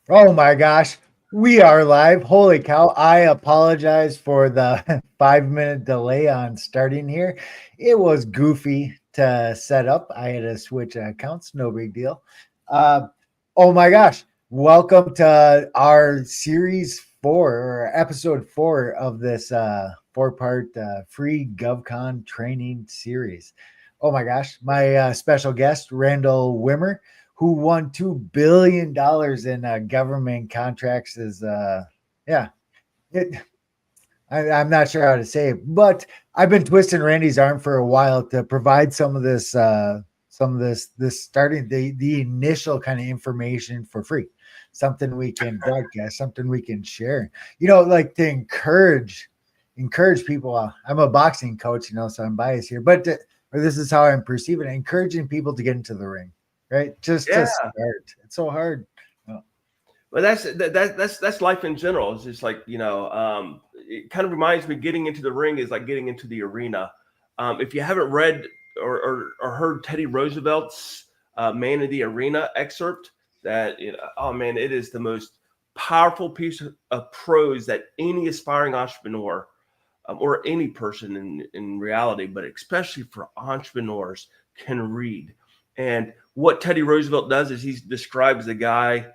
Oh my gosh, we are live. Holy cow. I apologize for the 5 minute delay on starting here. It was goofy to set up. I had to switch accounts, no big deal. Uh, oh my gosh, welcome to our series four or episode four of this four-part free GovCon training series. Oh my gosh, my special guest, Randall Wimmer, who won $2 billion in government contracts is yeah it, I'm not sure how to say it, but I've been twisting Randy's arm for a while to provide some of this starting the initial kind of information for free, something we can broadcast, something we can share, like to encourage people. I'm a boxing coach, so I'm biased here, but or this is how I'm perceiving it, encouraging people to get into the ring, right? Just to Yeah, start. It's so hard. Oh, but that's life in general. It's just like it kind of reminds me getting into the ring is like getting into the arena. If you haven't read or heard Teddy Roosevelt's "Man in the Arena" excerpt, oh man, it is the most powerful piece of prose that any aspiring entrepreneur or any person in reality, but especially for entrepreneurs, can read. And what Teddy Roosevelt does is he describes the guy,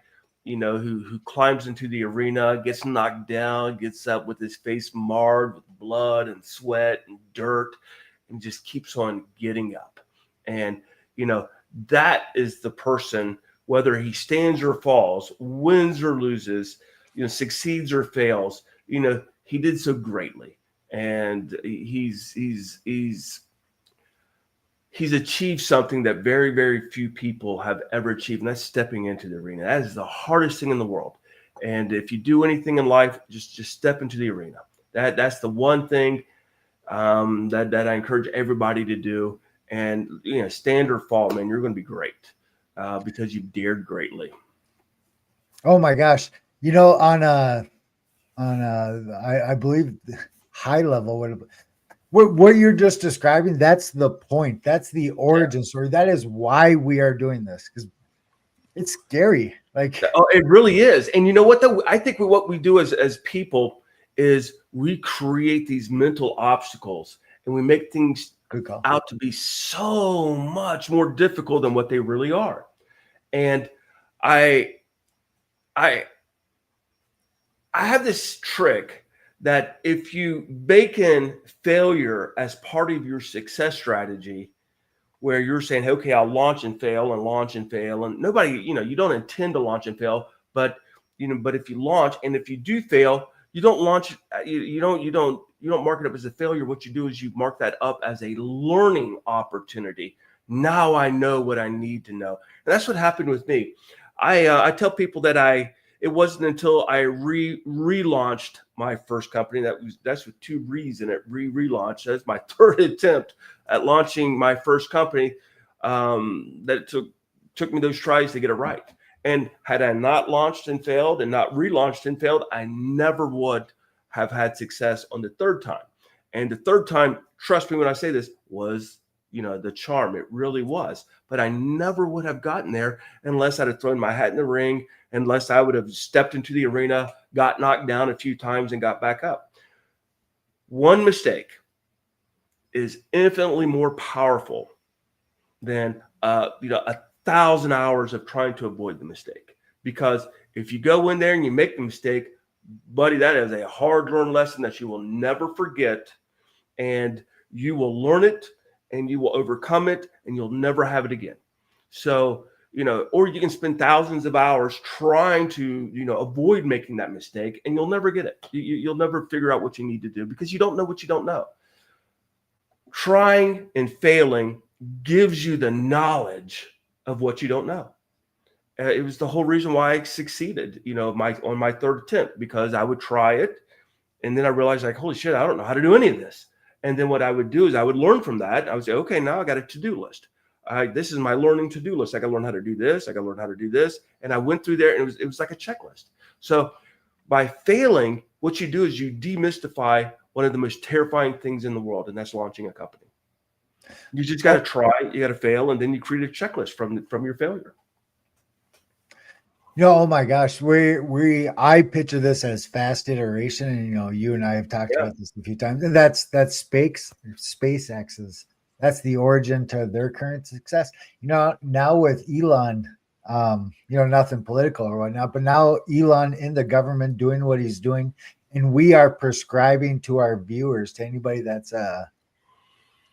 who climbs into the arena, gets knocked down, gets up with his face marred with blood and sweat and dirt, and just keeps on getting up. And that is the person, whether he stands or falls, wins or loses, succeeds or fails. He did so greatly, and he's achieved something that very, very few people have ever achieved, and that's stepping into the arena. That is the hardest thing in the world. And if you do anything in life, just step into the arena. That's the one thing that I encourage everybody to do. And stand or fall, man, you're going to be great because you've dared greatly. oh my gosh. On I believe high level, what you're just describing, that's the point. That's the origin story. That is why we are doing this, because it's scary. Like, Oh, it really is. And you know what, though? I think what we do as people is we create these mental obstacles and we make things good call. out to be so much more difficult than what they really are. And I I I have this trick that if you bake in failure as part of your success strategy, where you're saying, hey, okay, I'll launch and fail and launch and fail. And nobody, you don't intend to launch and fail, but if you launch and if you do fail, you don't launch, you don't mark it up as a failure. What you do is you mark that up as a learning opportunity. Now I know what I need to know. And that's what happened with me. I tell people that it wasn't until I relaunched my first company that's with two re's in it, relaunch. That's my third attempt at launching my first company, that it took me those tries to get it right. And had I not launched and failed and not relaunched and failed, I never would have had success on the third time. And the third time, trust me when I say this, was the charm. It really was. But I never would have gotten there unless I'd have thrown my hat in the ring, unless I would have stepped into the arena, got knocked down a few times, and got back up. One mistake is infinitely more powerful than 1,000 hours of trying to avoid the mistake. Because if you go in there and you make the mistake, buddy, that is a hard-learned lesson that you will never forget, and you will learn it, and you will overcome it, and you'll never have it again. So, or you can spend thousands of hours trying to, avoid making that mistake, and you'll never get it. You'll never figure out what you need to do because you don't know what you don't know. Trying and failing gives you the knowledge of what you don't know. It was the whole reason why I succeeded, on my third attempt, because I would try it, and then I realized, like, holy shit, I don't know how to do any of this. And then what I would do is I would learn from that. I would say, okay, now I got a to-do list. This is my learning to-do list. I got to learn how to do this. I got to learn how to do this. And I went through there, and it was like a checklist. So by failing, what you do is you demystify one of the most terrifying things in the world, and that's launching a company. You just got to try, you got to fail, and then you create a checklist from your failure. Oh my gosh, I picture this as fast iteration, and you and I have talked Yeah. about this a few times, and that's SpaceX's. That's the origin to their current success. Now with Elon, nothing political or whatnot, but now Elon in the government doing what he's doing, and we are prescribing to our viewers, to anybody that's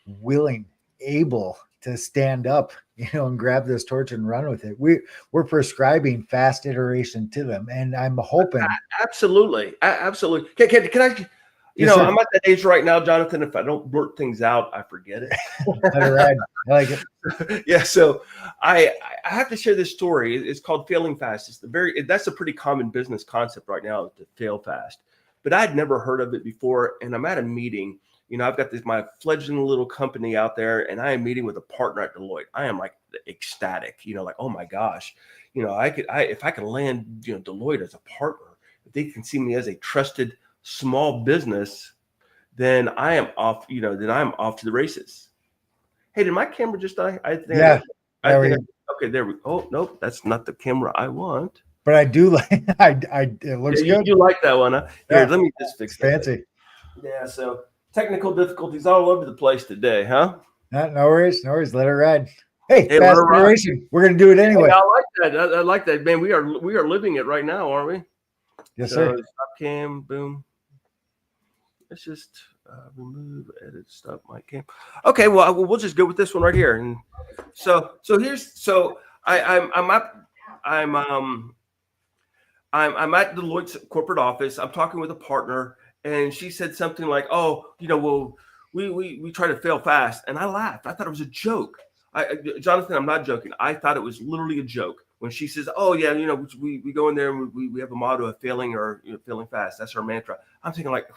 willing, able to stand up, and grab this torch and run with it. We're prescribing fast iteration to them, and I'm hoping. Absolutely, absolutely. Can I? Yes, sir. I'm at that age right now, Jonathan. If I don't blurt things out, I forget it. Let it ride. I like it. Yeah. So I have to share this story. It's called failing fast. That's a pretty common business concept right now, to fail fast. But I'd never heard of it before, and I'm at a meeting. I've got my fledgling little company out there, and I am meeting with a partner at Deloitte. I am like ecstatic, like, oh my gosh, if I could land, Deloitte as a partner, if they can see me as a trusted small business, then I am off, then I'm off to the races. Hey, did my camera just die? Yeah. Okay, there we go. Oh, nope, that's not the camera I want. But I do like. It looks good. You like that one, huh? Here, let me just fix that. Fancy. Yeah. So technical difficulties all over the place today, huh? No worries. No worries. Let it ride. Hey, Hey, fast iteration. We're gonna do it anyway. Hey, I like that. I like that, man. We are living it right now, aren't we? Yes, sir. Stop cam, boom. Let's just remove, edit, stop my cam. Okay, well we'll just go with this one right here. And so I'm at Deloitte's corporate office. I'm talking with a partner, and she said something like, "Oh, well, we try to fail fast," and I laughed. I thought it was a joke. Jonathan, I'm not joking. I thought it was literally a joke when she says, "Oh yeah, we go in there and we have a motto of failing or failing fast. That's our mantra." I'm thinking like,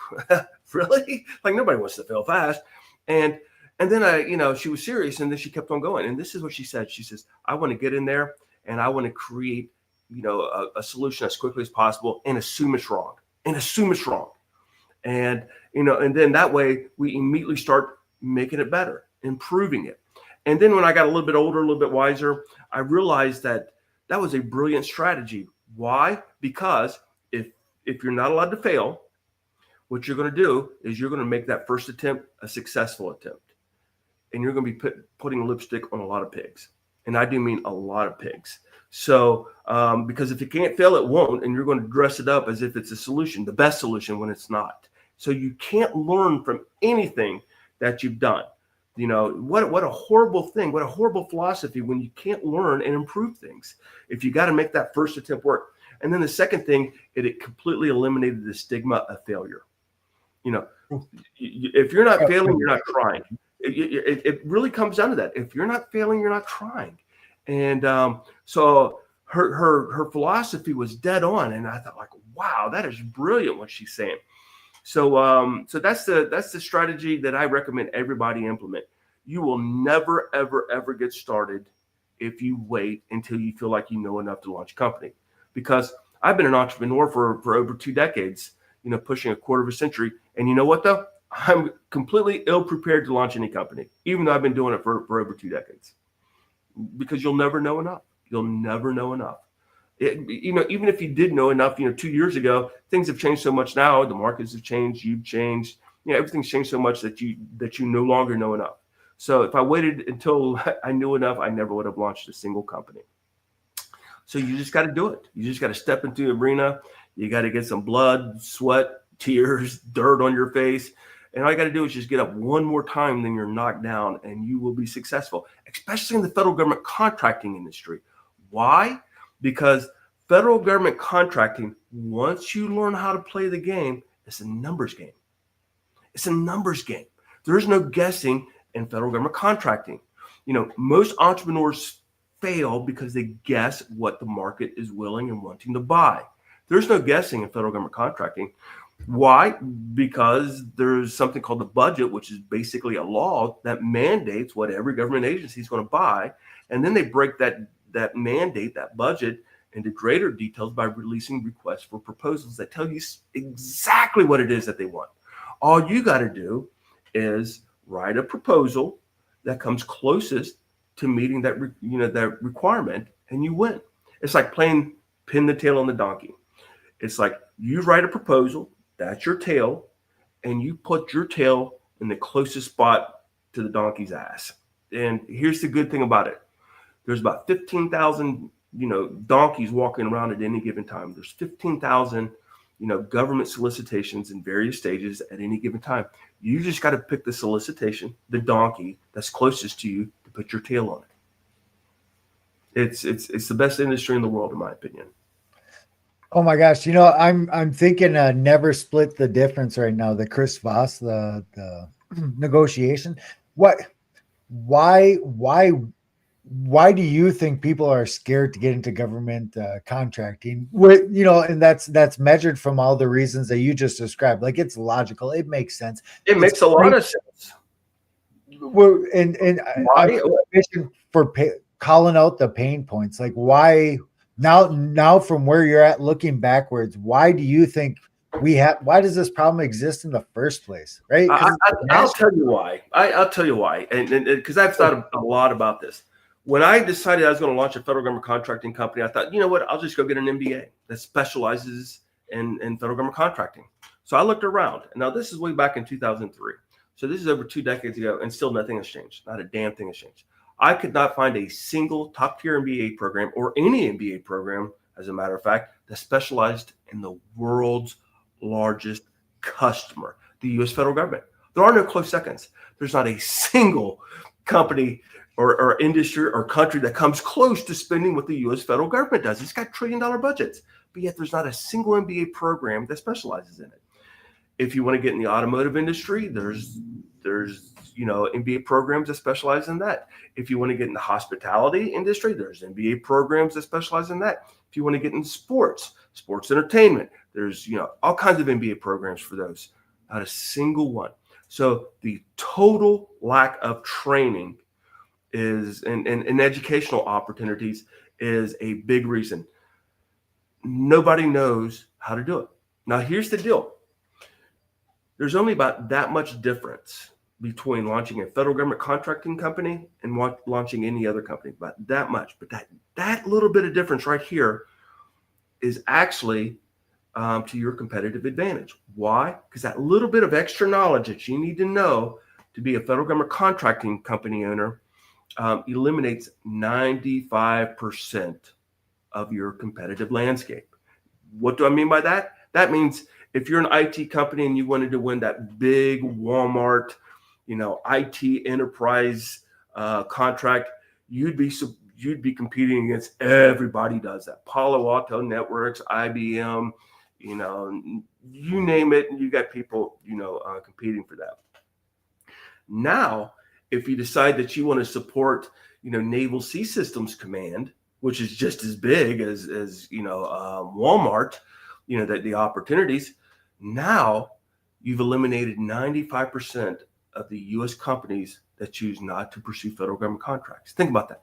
really? Like nobody wants to fail fast. And then she was serious, and then she kept on going. And this is what she said. She says, "I want to get in there and I want to create, a solution as quickly as possible and assume it's wrong. And and then that way we immediately start making it better, improving it." And then when I got a little bit older, a little bit wiser, I realized that was a brilliant strategy. Why? Because if you're not allowed to fail, what you're going to do is you're going to make that first attempt a successful attempt. And you're going to be putting lipstick on a lot of pigs. And I do mean a lot of pigs. So because if you can't fail, it won't. And you're going to dress it up as if it's a solution, the best solution, when it's not. So you can't learn from anything that you've done. What a horrible thing, what a horrible philosophy when you can't learn and improve things. If you got to make that first attempt work. And then the second thing, it completely eliminated the stigma of failure. If you're not failing, you're not trying. It really comes down to that. If you're not failing, you're not trying. And so her philosophy was dead on. And I thought, like, wow, that is brilliant what she's saying. So that's the strategy that I recommend everybody implement. You will never, ever, ever get started if you wait until you feel like you know enough to launch a company. Because I've been an entrepreneur for over 2 decades, pushing a quarter of a century. And you know what, though? I'm completely ill-prepared to launch any company, even though I've been doing it for over 2 decades. Because you'll never know enough. You'll never know enough. Even if you did know enough, 2 years ago, things have changed so much now. The markets have changed. You've changed. Everything's changed so much that you no longer know enough. So if I waited until I knew enough, I never would have launched a single company. So you just got to do it. You just got to step into the arena. You got to get some blood, sweat, tears, dirt on your face. And all you got to do is just get up one more time, then you're knocked down, and you will be successful, especially in the federal government contracting industry. Why? Because federal government contracting, once you learn how to play the game, it's a numbers game. It's a numbers game. There's no guessing in federal government contracting. Most entrepreneurs fail because they guess what the market is willing and wanting to buy. There's no guessing in federal government contracting. Why? Because there's something called the budget, which is basically a law that mandates what every government agency is going to buy. And then they break that mandate, that budget, into greater details by releasing requests for proposals that tell you exactly what it is that they want. All you got to do is write a proposal that comes closest to meeting that requirement, and you win. It's like playing pin the tail on the donkey. It's like you write a proposal, that's your tail, and you put your tail in the closest spot to the donkey's ass. And here's the good thing about it. There's about 15,000, donkeys walking around at any given time. There's 15,000, government solicitations in various stages at any given time. You just got to pick the solicitation, the donkey that's closest to you to put your tail on it. It's the best industry in the world, in my opinion. Oh my gosh. I'm thinking never split the difference right now. The Chris Voss, the negotiation. Why do you think people are scared to get into government contracting? And that's measured from all the reasons that you just described. Like, it's logical. It makes sense. It makes a lot of sense. And I'm for calling out the pain points. Like, why now from where you're at, looking backwards, why do you think why does this problem exist in the first place? Right? I'll tell you why. I'll tell you why. And because I've thought a lot about this. When I decided I was going to launch a federal government contracting company, I thought, you know what, I'll just go get an MBA that specializes in federal government contracting. So I looked around. Now, this is way back in 2003. So this is over 2 decades ago, and still nothing has changed. Not a damn thing has changed. I could not find a single top-tier MBA program, or any MBA program, as a matter of fact, that specialized in the world's largest customer, the U.S. federal government. There are no close seconds. There's not a single company or industry or country that comes close to spending what the U.S. federal government does. It's got $1 trillion budgets, but yet there's not a single MBA program that specializes in it. If you want to get in the automotive industry, there's MBA programs that specialize in that. If you want to get in the hospitality industry, there's MBA programs that specialize in that. If you want to get in sports entertainment, there's all kinds of MBA programs for those. Not a single one. So the total lack of training is and educational opportunities is a big reason. Nobody knows how to do it. Now, here's the deal. There's only about that much difference between launching a federal government contracting company and launching any other company, about that much. But that little bit of difference right here is actually to your competitive advantage. Why? Because that little bit of extra knowledge that you need to know to be a federal government contracting company owner eliminates 95% of your competitive landscape. What do I mean by that? That means if you're an IT company and you wanted to win that big Walmart, IT enterprise contract, you'd be competing against everybody does that. Palo Alto Networks, IBM, you name it, and you got people, competing for that. Now, if you decide that you want to support, Naval Sea Systems Command, which is just as big as Walmart, that the opportunities, now you've eliminated 95% of the U.S. companies that choose not to pursue federal government contracts. Think about that.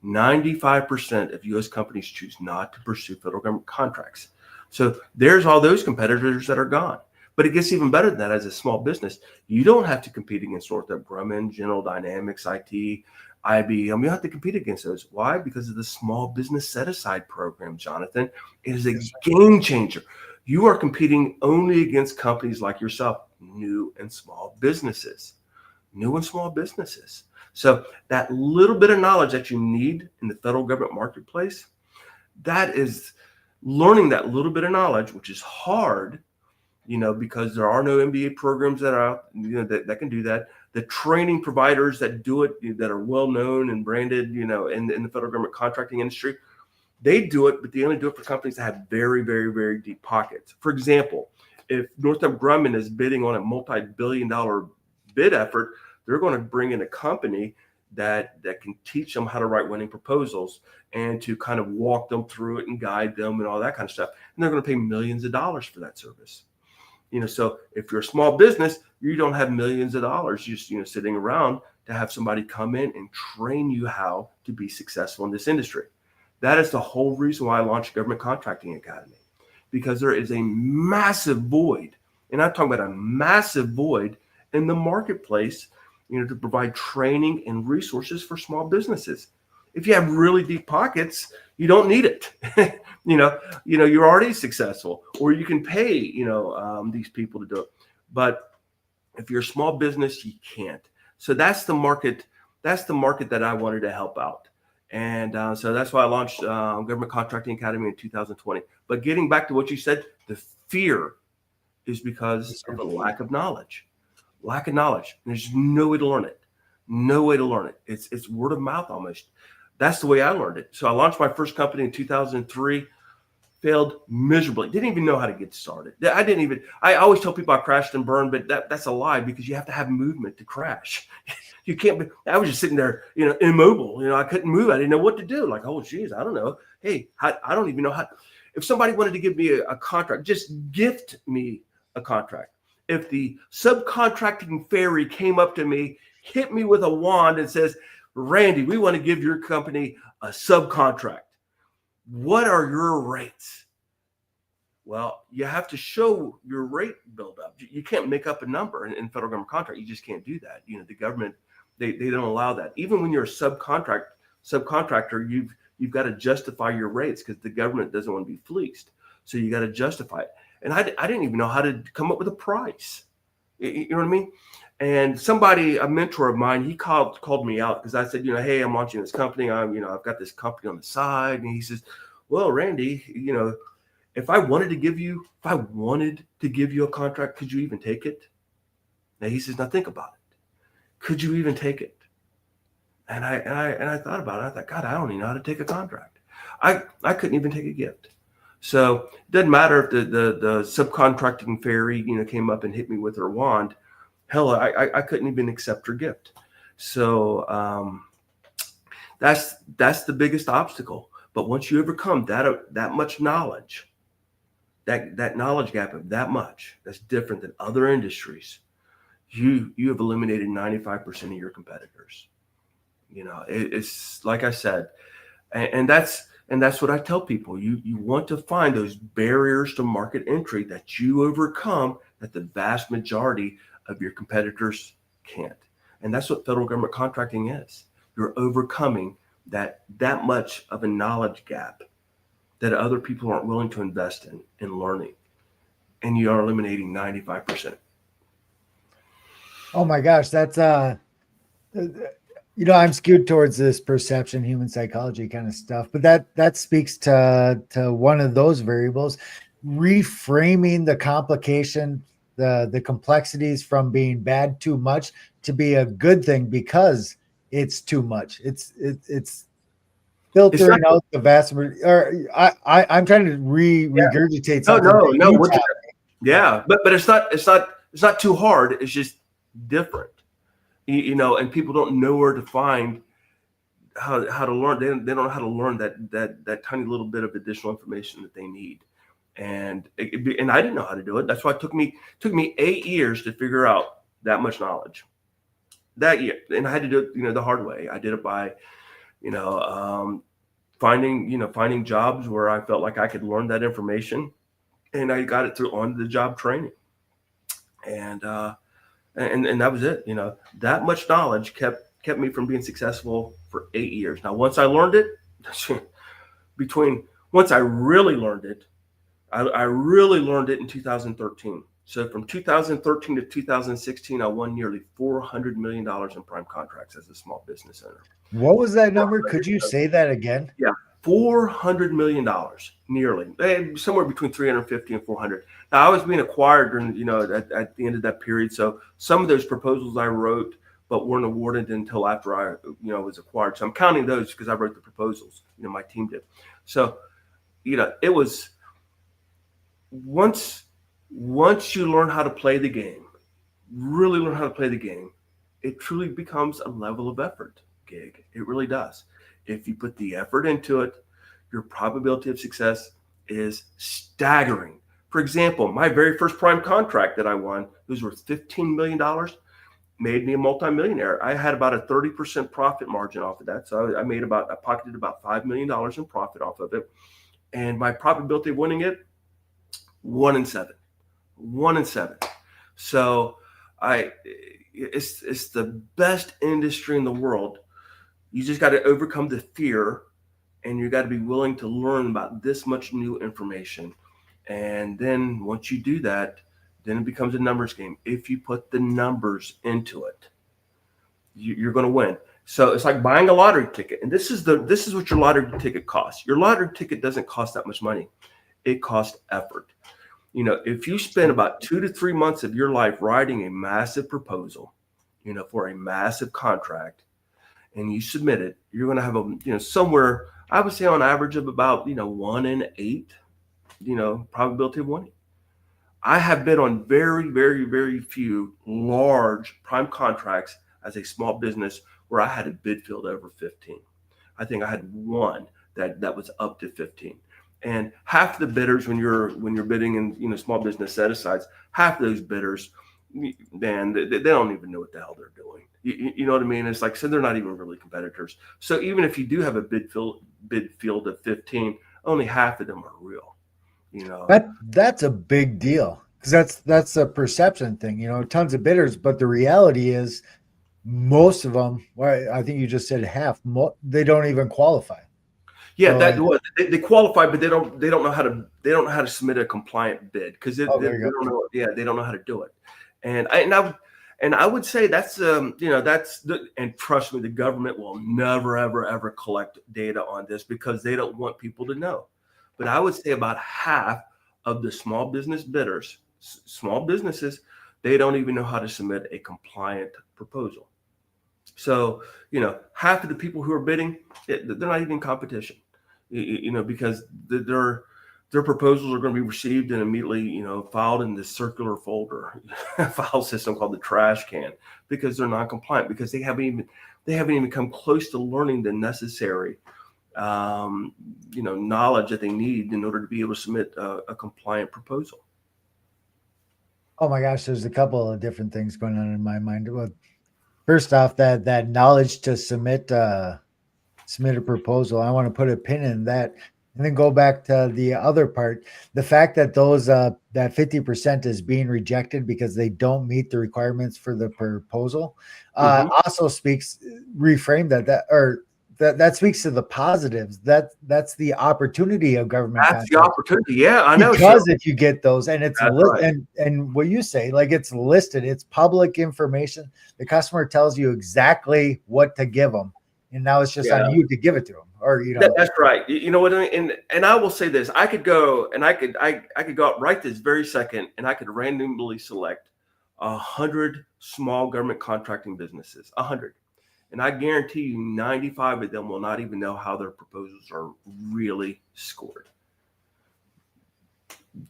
95% of U.S. companies choose not to pursue federal government contracts. So there's all those competitors that are gone. But it gets even better than that. As a small business, you don't have to compete against Northrop Grumman, General Dynamics, IT, IBM. You don't have to compete against those. Why? Because of the small business set-aside program, Jonathan. It is a game changer. You are competing only against companies like yourself, new and small businesses. So that little bit of knowledge that you need in the federal government marketplace, that is learning that little bit of knowledge, which is hard, because there are no MBA programs that are out, that can do that. The training providers that do it, that are well known and branded, in the federal government contracting industry, they do it, but they only do it for companies that have very, very, very deep pockets. For example, if Northrop Grumman is bidding on a multi-billion-dollar bid effort, they're going to bring in a company that can teach them how to write winning proposals and to kind of walk them through it and guide them and all that kind of stuff. And they're going to pay millions of dollars for that service. So if you're a small business, you don't have millions of dollars just, sitting around to have somebody come in and train you how to be successful in this industry. That is the whole reason why I launched Government Contracting Academy, because there is a massive void, and I'm talking about a massive void in the marketplace, to provide training and resources for small businesses. If you have really deep pockets, You don't need it. You're already successful, or you can pay, these people to do it. But if you're a small business, you can't. So that's the market. That's the market that I wanted to help out. And so that's why I launched Government Contracting Academy in 2020. But getting back to what you said, the fear is because of a lack of knowledge. Lack of knowledge. There's no way to learn it. No way to learn it. It's word of mouth almost. That's the way I learned it. So I launched my first company in 2003. Failed miserably. Didn't even know how to get started. I always tell people I crashed and burned, but that's a lie, because you have to have movement to crash. You can't be, I was just sitting there, immobile. I couldn't move. I didn't know what to do. Like, oh, geez, I don't know. Hey, I don't even know how. If somebody wanted to give me a contract, just gift me a contract. If the subcontracting fairy came up to me, hit me with a wand and says, Randy, we want to give your company a subcontract. What are your rates? Well, you have to show your rate buildup. You can't make up a number in federal government contract. You just can't do that. The government, they don't allow that. Even when you're a subcontractor, you've got to justify your rates, because the government doesn't want to be fleeced. So you got to justify it. And I didn't even know how to come up with a price. You know what I mean? And a mentor of mine, he called me out, because I said, hey, I'm launching this company. I've got this company on the side. And he says, well, Randy, if I wanted to give you a contract, could you even take it? Now he says, now think about it. Could you even take it? And I thought about it. I thought, God, I don't even know how to take a contract. I couldn't even take a gift. So it doesn't matter if the subcontracting fairy, came up and hit me with her wand. Hell, I couldn't even accept her gift. So that's the biggest obstacle. But once you overcome that much knowledge, that knowledge gap of that much, that's different than other industries, you have eliminated 95% of your competitors. It's like I said, and that's what I tell people. You want to find those barriers to market entry that you overcome, that the vast majority of your competitors can't. And that's what federal government contracting is. You're overcoming that much of a knowledge gap that other people aren't willing to invest in learning. And you are eliminating 95%. Oh my gosh, that's I'm skewed towards this perception, human psychology kind of stuff, but that speaks to one of those variables, reframing the complication, the complexities from being bad too much to be a good thing because it's too much. It's filtering out the vast majority. Or I'm trying to regurgitate something. No. Yeah, but it's not too hard. It's just different. And people don't know where to find how to learn. They don't know how to learn that tiny little bit of additional information that they need. And I didn't know how to do it. That's why it took me 8 years to figure out that much knowledge that year. And I had to do it, the hard way. I did it by, finding jobs where I felt like I could learn that information, and I got it through on-the-job training. And that was it. That much knowledge kept me from being successful for 8 years. Now, once I learned it, once I really learned it, I really learned it in 2013. So from 2013 to 2016, I won nearly $400 million in prime contracts as a small business owner. What was that number? Could you say that again? Yeah, $400 million, nearly, somewhere between 350 and 400. Now, I was being acquired during, at the end of that period. So some of those proposals I wrote, but weren't awarded until after I, was acquired. So I'm counting those because I wrote the proposals. My team did. So, it was once you learn how to play the game, really learn how to play the game, it truly becomes a level of effort gig. It really does. If you put the effort into it, your probability of success is staggering. For example, my very first prime contract that I won, it was worth $15 million, made me a multimillionaire. I had about a 30% profit margin off of that. So I pocketed about $5 million in profit off of it. And my probability of winning it, 1 in 7. 1 in 7. So it's the best industry in the world. You just got to overcome the fear and you got to be willing to learn about this much new information. And then once you do that, then it becomes a numbers game. If you put the numbers into it, you're going to win. So it's like buying a lottery ticket, and this is what your lottery ticket costs. Your lottery ticket doesn't cost that much money; it costs effort. If you spend about 2 to 3 months of your life writing a massive proposal, for a massive contract, and you submit it, you're going to have somewhere, I would say on average of about 1 in 8, probability of winning. I have been on very, very, very few large prime contracts as a small business where I had a bid field over 15. I think I had one that was up to 15. And half the bidders, when you're bidding in small business set asides, half of those bidders, man, they don't even know what the hell they're doing. You know what I mean? It's like, so they're not even really competitors. So even if you do have a bid field of 15, only half of them are real. That's a big deal, because that's a perception thing. Tons of bidders, but the reality is most of them, well, I think you just said half, they don't even qualify. Yeah, So, they qualify, but they don't know how to submit a compliant bid because they there you don't go. know. Yeah, they don't know how to do it. And I would say that's and trust me, the government will never ever collect data on this because they don't want people to know. But I would say about half of the small business bidders, small businesses, they don't even know how to submit a compliant proposal. So, half of the people who are bidding, they're not even in competition, because their proposals are going to be received and immediately, filed in this circular folder file system called the trash can, because they're non-compliant, because they haven't even come close to learning the necessary, knowledge that they need in order to be able to submit a compliant proposal. Oh my gosh, there's a couple of different things going on in my mind. Well, first off, that knowledge to submit a proposal. I want to put a pin in that, and then go back to the other part. The fact that that 50% is being rejected because they don't meet the requirements for the proposal, Mm-hmm. also reframe that speaks to the positives. That's the opportunity of government That's the contracts. opportunity. Yeah, I know. Because if you get those, and it's That's right. and what you say, like, it's listed, it's public information. The customer tells you exactly what to give them, and now it's just Yeah. on you to give it to them, or That's right. You know what? And I will say this: I could go and I could go out right this very second, and I could randomly select 100 small government contracting businesses, 100, and I guarantee you, 95 of them will not even know how their proposals are really scored.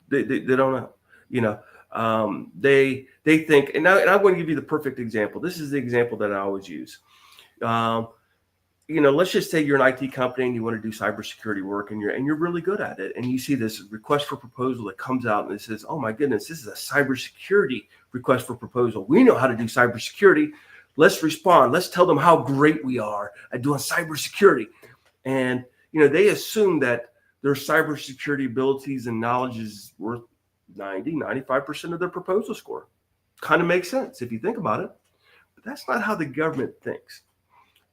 They don't know. They think, and I'm going to give you the perfect example. This is the example that I always use. Let's just say you're an IT company and you want to do cybersecurity work, and you're really good at it, and you see this request for proposal that comes out and it says, "Oh my goodness, this is a cybersecurity request for proposal. We know how to do cybersecurity. Let's respond. Let's tell them how great we are at doing cybersecurity." And they assume that their cybersecurity abilities and knowledge is worth 95% of their proposal score. Kind of makes sense if you think about it, but that's not how the government thinks.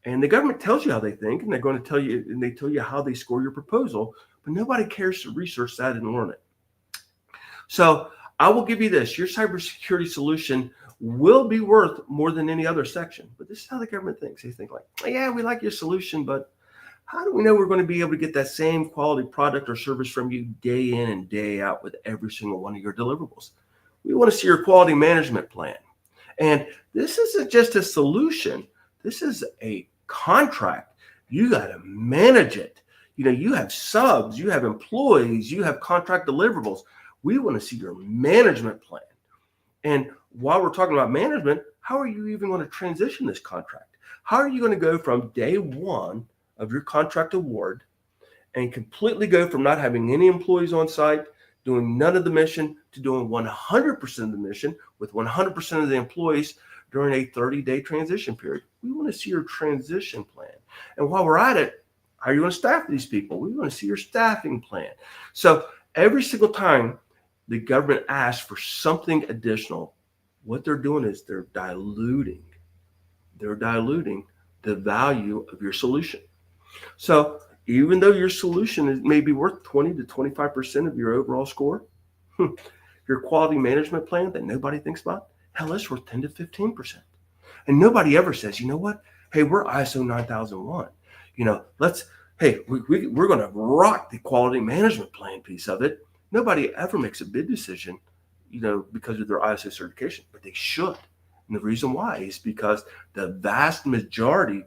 And the government tells you how they think, and they're going to tell you, and they tell you how they score your proposal, but nobody cares to research that and learn it. So I will give you this: your cybersecurity solution will be worth more than any other section. But this is how the government thinks. They think like, yeah, we like your solution, but how do we know we're going to be able to get that same quality product or service from you day in and day out with every single one of your deliverables? We want to see your quality management plan. And this isn't just a solution. This is a contract. You got to manage it. You have subs, you have employees, you have contract deliverables. We want to see your management plan. And while we're talking about management, how are you even going to transition this contract? How are you going to go from day one of your contract award and completely go from not having any employees on site, doing none of the mission, to doing 100% of the mission with 100% of the employees during a 30-day transition period? We want to see your transition plan. And while we're at it, how are you going to staff these people? We want to see your staffing plan. So every single time the government asks for something additional, what they're doing is they're diluting the value of your solution. So even though your solution may be worth 20 to 25% of your overall score, your quality management plan that nobody thinks about, hell, it's worth 10 to 15%. And nobody ever says, you know what? Hey, we're ISO 9001. We're going to rock the quality management plan piece of it. Nobody ever makes a bid decision, because of their ISO certification, but they should. And the reason why is because the vast majority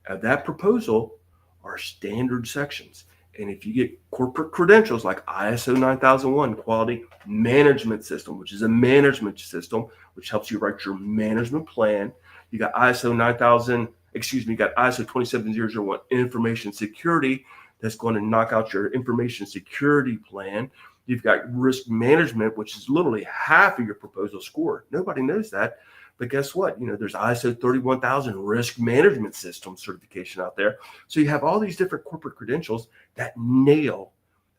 of that proposal are standard sections. And if you get corporate credentials like ISO 9001 Quality Management System, which is a management system which helps you write your management plan, you got ISO 27001 Information Security that's going to knock out your information security plan. You've got risk management, which is literally half of your proposal score. Nobody knows that. But guess what? There's ISO 31000 risk management system certification out there. So you have all these different corporate credentials that nail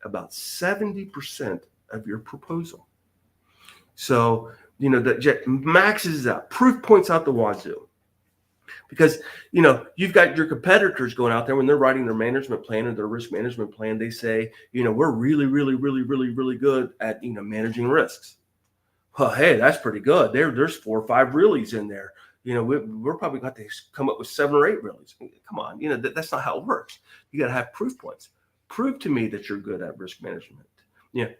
about 70% of your proposal. So, that maxes out, proof points out the wazoo. Because, you've got your competitors going out there when they're writing their management plan or their risk management plan, they say, we're really, really, really, really, really good at, managing risks. Well, hey, that's pretty good. There's 4 or 5 reallys in there. We're probably going to come up with 7 or 8 reallys. Come on, that's not how it works. You got to have proof points. Prove to me that you're good at risk management.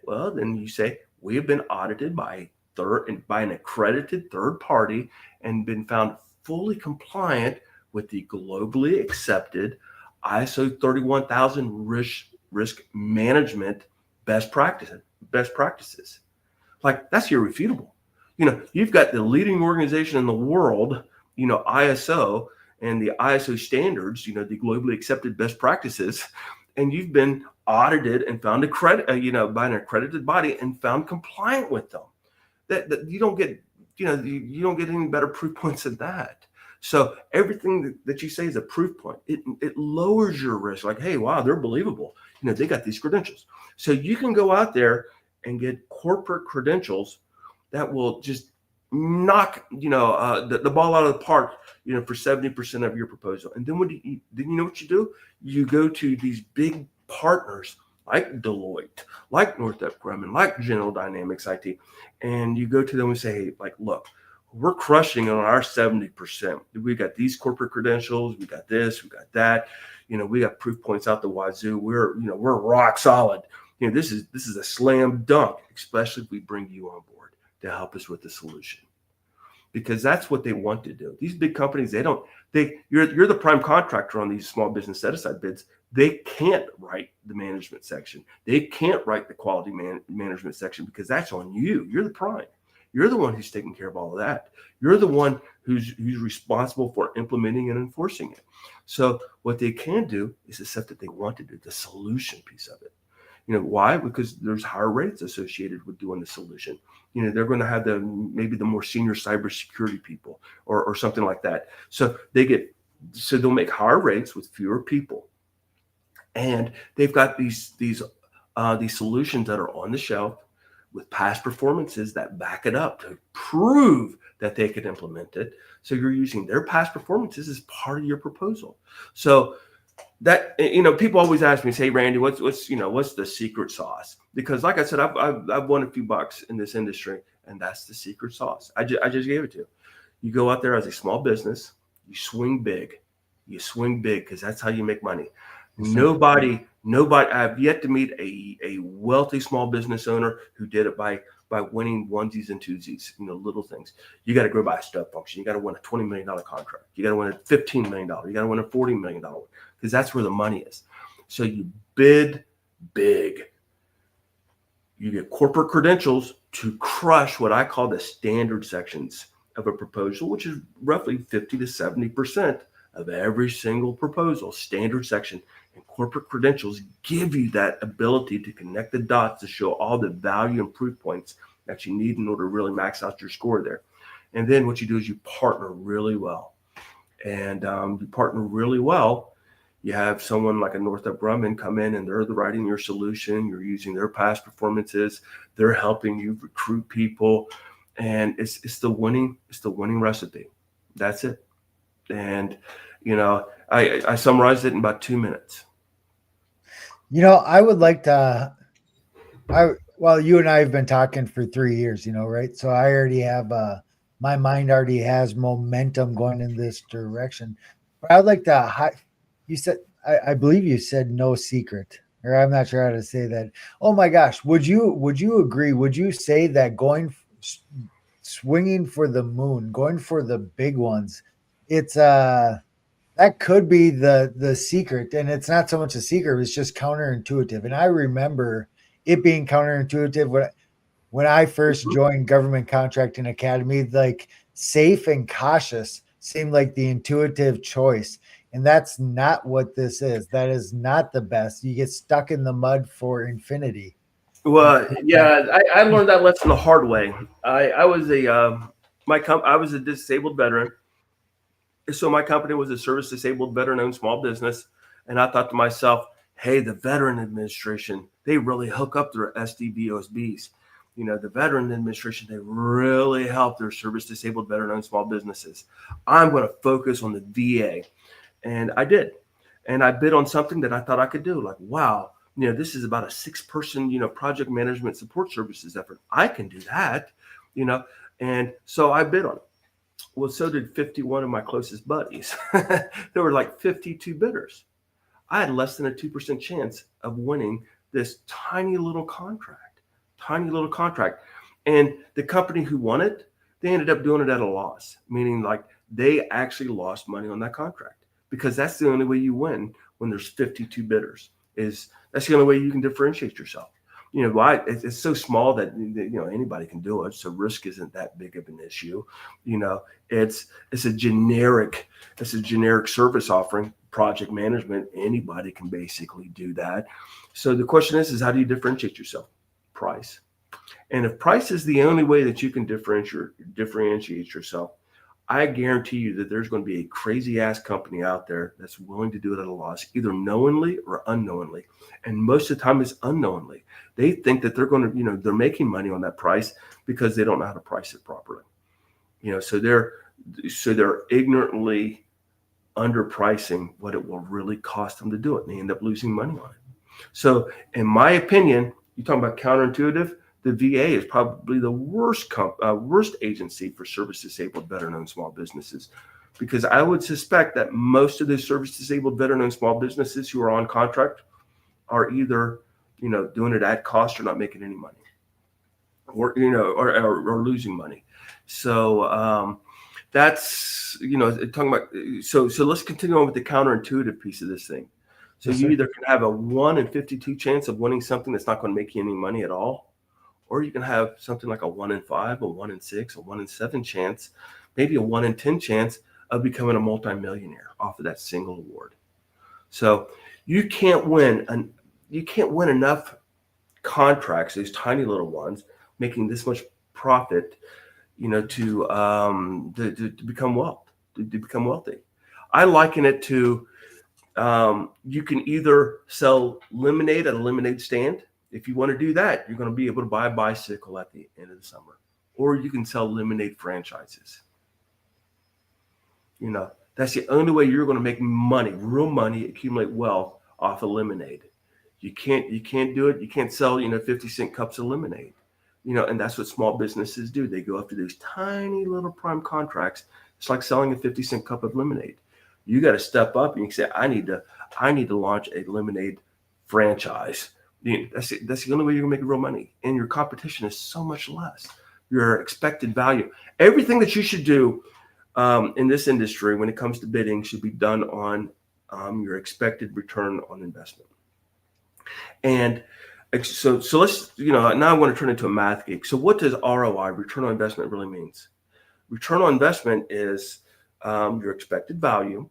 Well, then you say, we have been audited by an accredited third party and been found fully compliant with the globally accepted ISO 31000 risk management best practices. Like, that's irrefutable. You've got the leading organization in the world, ISO and the ISO standards, the globally accepted best practices, and you've been audited and found by an accredited body and found compliant with them. That you don't get, you don't get any better proof points than that. So everything that you say is a proof point. It lowers your risk. Like, hey, wow, they're believable. They got these credentials. So you can go out there and get corporate credentials that will just knock the ball out of the park for 70% of your proposal. And then you know what you do? You go to these big partners like Deloitte, like Northrop Grumman, like General Dynamics IT, and you go to them and say, hey, like, look, we're crushing on our 70%. We got these corporate credentials, we got this, we got that, we got proof points out the wazoo. We're rock solid. This is a slam dunk, especially if we bring you on board to help us with the solution, because that's what they want to do. These big companies, you're the prime contractor on these small business set-aside bids. They can't write the management section. They can't write the quality management section because that's on you. You're the prime. You're the one who's taking care of all of that. You're the one who's responsible for implementing and enforcing it. So what they can do is the stuff that they want to do, the solution piece of it. Why? Because there's higher rates associated with doing the solution. They're going to have maybe the more senior cybersecurity people or something like that. So they'll make higher rates with fewer people. And they've got these solutions that are on the shelf with past performances that back it up to prove that they could implement it. So you're using their past performances as part of your proposal. So that, people always ask me, say, Randy, what's the secret sauce? Because like I said, I've won a few bucks in this industry, and that's the secret sauce. I just gave it to you. You go out there as a small business, you swing big because that's how you make money. Nobody, I've yet to meet a wealthy small business owner who did it by winning onesies and twosies, little things. You got to grow by a step function. You got to win a $20 million contract. You got to win a $15 million. You got to win a $40 million because that's where the money is. So you bid big. You get corporate credentials to crush what I call the standard sections of a proposal, which is roughly 50 to 70% of every single proposal, standard section. And corporate credentials give you that ability to connect the dots to show all the value and proof points that you need in order to really max out your score there. And then what you do is you partner really well. And you partner really well. You have someone like a Northrop Grumman come in and they're writing your solution. You're using their past performances. They're helping you recruit people. And it's the winning recipe. That's it. And, I summarized it in about 2 minutes. I would like to. Well, you and I have been talking for 3 years, right? So I already have my mind already has momentum going in this direction. But I'd like to. You said, I believe you said no secret, or I'm not sure how to say that. Oh my gosh, would you agree? Would you say that swinging for the moon, going for the big ones, it's that could be the secret, and it's not so much a secret, it's just counterintuitive. And I remember it being counterintuitive when I first joined Government Contracting Academy. Like, safe and cautious seemed like the intuitive choice, and that's not what this is. That is not the best. You get stuck in the mud for infinity. Well, yeah, I learned that lesson the hard way. I was I was a disabled veteran, so my company was a service disabled veteran owned small business, and I thought to myself, hey, the Veteran Administration, they really hook up their SDVOSBs. The Veteran Administration, they really help their service disabled veteran owned small businesses. I'm going to focus on the VA. And I did. And I bid on something that I thought I could do. Like, wow, this is about a 6-person, project management support services effort. I can do that, you know. And so I bid on it. Well, so did 51 of my closest buddies. There were like 52 bidders. I had less than a 2% chance of winning this tiny little contract. And the company who won it, they ended up doing it at a loss, meaning like they actually lost money on that contract, because that's the only way you win when there's 52 bidders. That's the only way you can differentiate yourself. Why it's so small that anybody can do it, so risk isn't that big of an issue. It's a generic service offering, project management. Anybody can basically do that. So the question is how do you differentiate yourself? Price. And if price is the only way that you can differentiate yourself, I guarantee you that there's going to be a crazy ass company out there that's willing to do it at a loss, either knowingly or unknowingly. And most of the time it's unknowingly. They think that they're going to, they're making money on that price because they don't know how to price it properly. So they're ignorantly underpricing what it will really cost them to do it. And they end up losing money on it. So in my opinion, you're talking about counterintuitive. The VA is probably the worst agency for service disabled veteran-owned small businesses, because I would suspect that most of the service disabled veteran-owned small businesses who are on contract are either doing it at cost or not making any money, or or losing money. So that's talking about. So let's continue on with the counterintuitive piece of this thing. So Yes, you sir. either can have a 1 in 52 chance of winning something that's not going to make you any money at all, or you can have something like a 1 in 5, a 1 in 6, a 1 in 7 chance, maybe a 1 in 10 chance of becoming a multimillionaire off of that single award. So you can't win enough contracts, these tiny little ones, making this much profit, to become wealthy. I liken it to you can either sell lemonade at a lemonade stand. If you want to do that, you're going to be able to buy a bicycle at the end of the summer, or you can sell lemonade franchises. That's the only way you're going to make money, real money, accumulate wealth off of lemonade. You can't do it. You can't sell 50-cent cups of lemonade. And that's what small businesses do. They go after these tiny little prime contracts. It's like selling a 50-cent cup of lemonade. You got to step up and you say, I need to launch a lemonade franchise. That's the only way you're gonna make real money. And your competition is so much less. Your expected value, everything that you should do in this industry when it comes to bidding should be done on your expected return on investment. And so let's, now I want to turn into a math geek. So what does ROI, return on investment, really means? Return on investment is your expected value.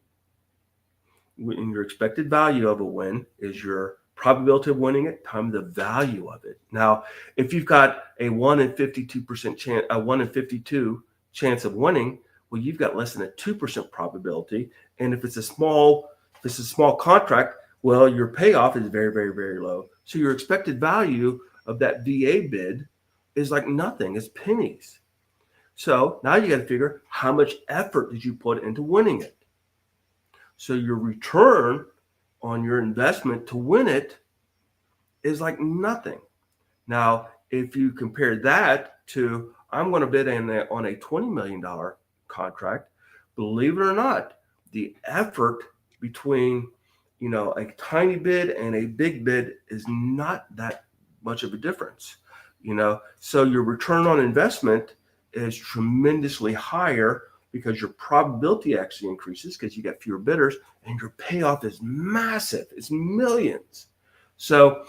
And your expected value of a win is your probability of winning it times the value of it. Now, if you've got a 1 in 52% chance, a 1 in 52 chance of winning, well, you've got less than a 2% probability. And if it's a small contract, well, your payoff is very, very, very low. So your expected value of that VA bid is like nothing. It's pennies. So now you got to figure, how much effort did you put into winning it? So your return on your investment to win it, is going to be very, very, very low. So your expected value of that VA bid is like nothing. It's pennies. So now you got to figure, how much effort did you put into winning it? So your return on your investment to win it, is going to be very, very, very low. So your return on your investment to win it, is like nothing. It's pennies. So is like nothing. Now, if you compare that to I'm going to bid on a $20 million contract, believe it or not, the effort between a tiny bid and a big bid is not that much of a difference. So your return on investment is tremendously higher because your probability actually increases because you got fewer bidders, and your payoff is massive. It's millions. So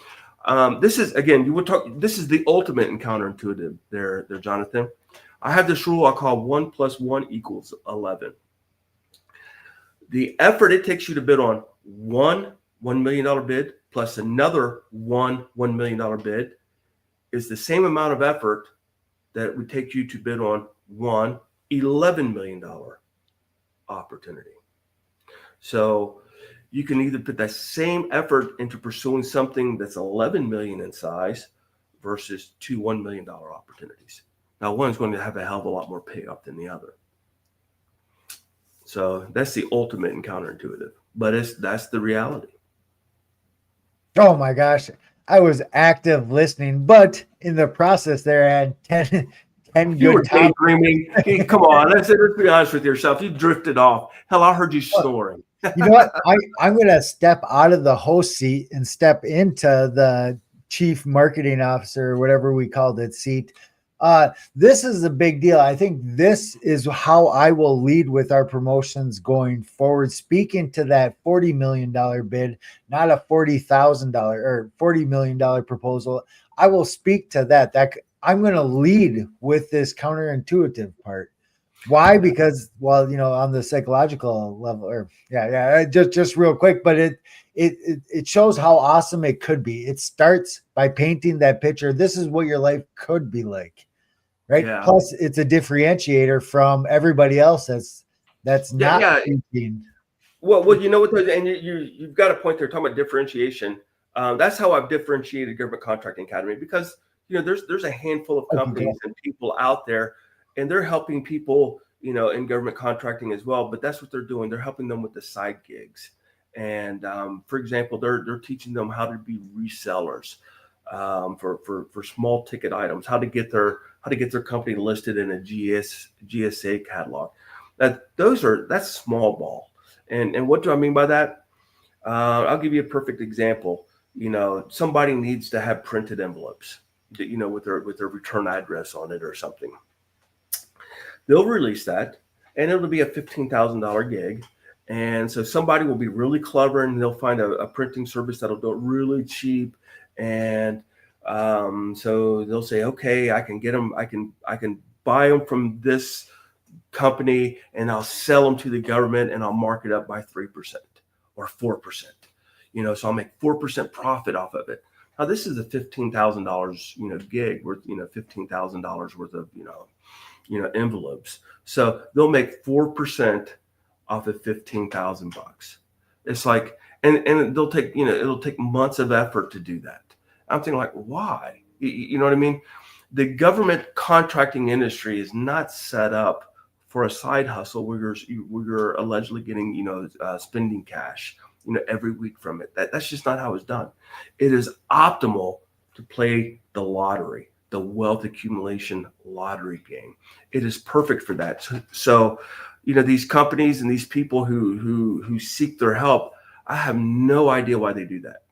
this is, again, this is the ultimate and counterintuitive there, Jonathan. I have this rule I call 1 + 1 = 11. The effort it takes you to bid on one $1 million bid plus another $1 million bid is the same amount of effort that it would take you to bid on one $11 million opportunity. So you can either put that same effort into pursuing something that's 11 million in size versus two $1 million opportunities. Now, one's going to have a hell of a lot more payoff than the other. So that's the ultimate and counterintuitive, but that's the reality. Oh my gosh. I was active listening, but in the process there, I had 10 You were good topics. daydreaming. Hey, come on, let's be honest with yourself. You drifted off. Hell, I heard you snoring. You know what? I'm going to step out of the host seat and step into the chief marketing officer, or whatever we called it, seat. This is a big deal. I think this is how I will lead with our promotions going forward. Speaking to that $40 million bid, not a $40,000 or $40 million proposal. I will speak to that. I'm going to lead with this counterintuitive part. Why? Because, well, on the psychological level, or just real quick, but it shows how awesome it could be. It starts by painting that picture. This is what your life could be like, right? Yeah. Plus, it's a differentiator from everybody else that's not thinking. Well, you know what? And you've got a point there talking about differentiation. That's how I've differentiated Government Contracting Academy, because there's a handful of companies and people out there, and they're helping people in government contracting as well. But that's what they're doing. They're helping them with the side gigs. And for example, they're teaching them how to be resellers for small ticket items, how to get their company listed in a GSA catalog. That's small ball. And what do I mean by that? I'll give you a perfect example. Somebody needs to have printed envelopes, with their return address on it or something. They'll release that, and it'll be a $15,000 gig. And so somebody will be really clever, and they'll find a printing service that'll do it really cheap. And so they'll say, okay, I can get them. I can buy them from this company, and I'll sell them to the government, and I'll mark it up by 3% or 4%. So I'll make 4% profit off of it. Now this is a $15,000 gig worth $15,000 worth of envelopes. So they'll make 4% off of $15,000. It's like, and it'll take months of effort to do that. I'm thinking, like, why? You know what I mean? The government contracting industry is not set up for a side hustle where you're allegedly getting spending cash every week from it. That's just not how it's done. It is optimal to play the lottery, the wealth accumulation lottery game. It is perfect for that. So these companies and these people who seek their help, I have no idea why they do that,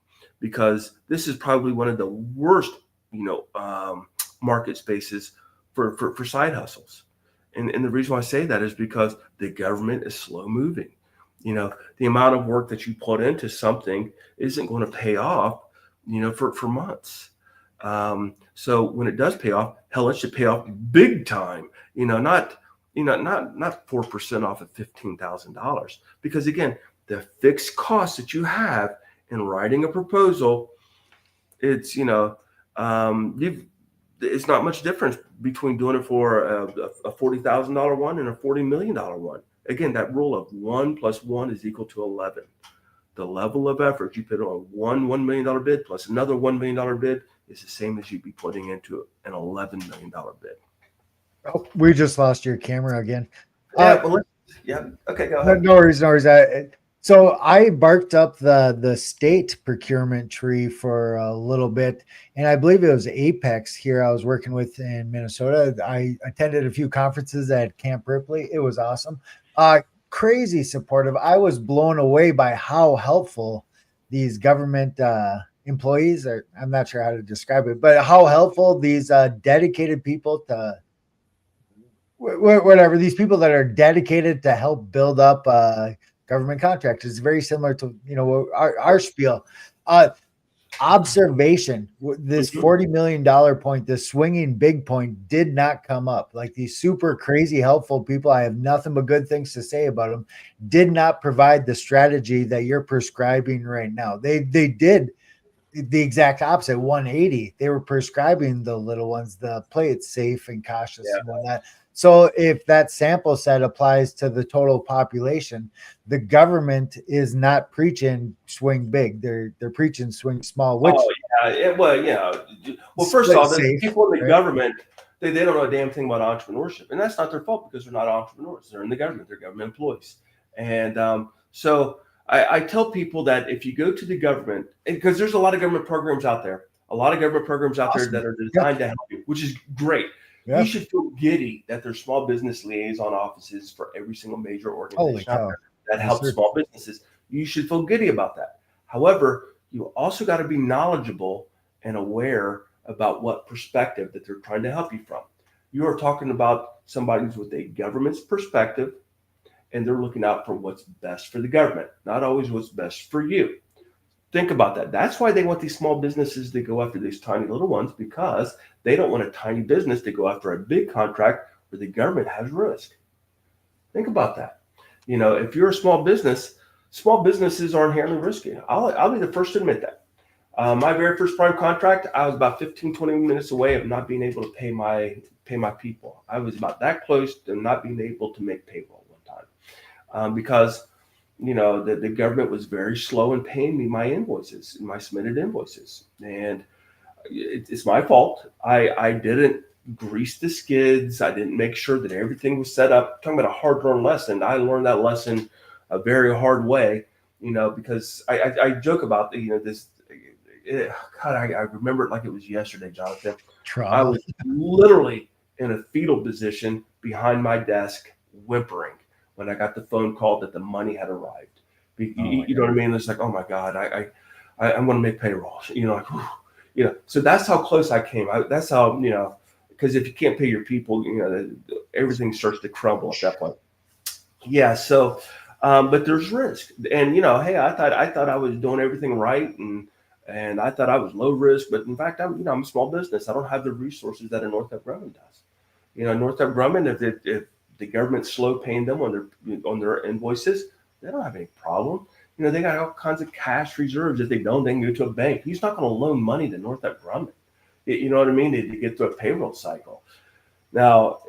because this is probably one of the worst market spaces for side hustles. And the reason why I say that is because the government is slow moving. The amount of work that you put into something isn't going to pay off, for months. So when it does pay off, hell, it should pay off big time, not 4% off of $15,000, because again, the fixed costs that you have in writing a proposal, it's, it's not much difference between doing it for a $40,000 one and a $40 million one. Again, that rule of 1 + 1 = 11. The level of effort you put on one $1 million bid plus another $1 million bid is the same as you'd be putting into an $11 million bid. Oh, we just lost your camera again. Okay, go ahead. No worries. So I barked up the state procurement tree for a little bit, and I believe it was Apex here I was working with in Minnesota. I attended a few conferences at Camp Ripley. It was awesome. Crazy supportive. I was blown away by how helpful these government employees are. I'm not sure how to describe it, but how helpful these dedicated people to whatever these people that are dedicated to help build up government contracts. It's very similar to our spiel. Uh, Observation. This Mhm. $40 million point, this swinging big point, did not come up. Like these super crazy helpful people, I have nothing but good things to say about them. Did not provide the strategy that you're prescribing right now. They did the exact opposite, 180. They were prescribing the little ones, the play it safe and cautious Yeah. and whatnot. So if that sample set applies to the total population, the government is not preaching swing big. They're preaching swing small, which Oh yeah. Well, well, first of split all, the safe, people in the right? government, they don't know a damn thing about entrepreneurship, and that's not their fault because they're not entrepreneurs. They're in the government. They're government employees, and so I tell people that if you go to the government, because there's a lot of government programs out there, Awesome. that are Yep. designed to help you, which is great. You Yep. should feel giddy that there's small business liaison offices for every single major Holy organization out cow. there that Yes, helps sir. small businesses. You should feel giddy about that. However, you also got to be knowledgeable and aware about what perspective that they're trying to help you from. You are talking about somebody who's with a government's perspective, and they're looking out for what's best for the government, not always what's best for you. Think about that. That's why they want these small businesses to go after these tiny little ones, because they don't want a tiny business to go after a big contract where the government has risk. Think about that. If you're a small business, small businesses are inherently risky. I'll be the first to admit that. My very first prime contract, I was about 15, 20 minutes away of not being able to pay my people. I was about that close to not being able to make payroll one time, because the government was very slow in paying me my invoices, my submitted invoices, and it's my fault. I didn't grease the skids. I didn't make sure that everything was set up. Talking about a hard learned lesson. I learned that lesson a very hard way, because I joke about this. God, I remember it like it was yesterday, Jonathan. I Trauma. was literally in a fetal position behind my desk, whimpering when I got the phone call that the money had arrived. You, Oh my you know God. what I mean? It's like, oh my God, I'm going to make payroll. Like, whew. So that's how close I came. That's how, because if you can't pay your people, everything starts to crumble at that point. Yeah. So, but there's risk, and hey, I thought I was doing everything right, and I thought I was low risk, but in fact, I'm a small business. I don't have the resources that a Northrop Grumman does. Northrop Grumman, if the government's slow paying them on their invoices, they don't have any problem. They got all kinds of cash reserves. If they don't, they can go to a bank. He's not going to loan money to Northrop Grumman. You know what I mean? To get through a payroll cycle. Now,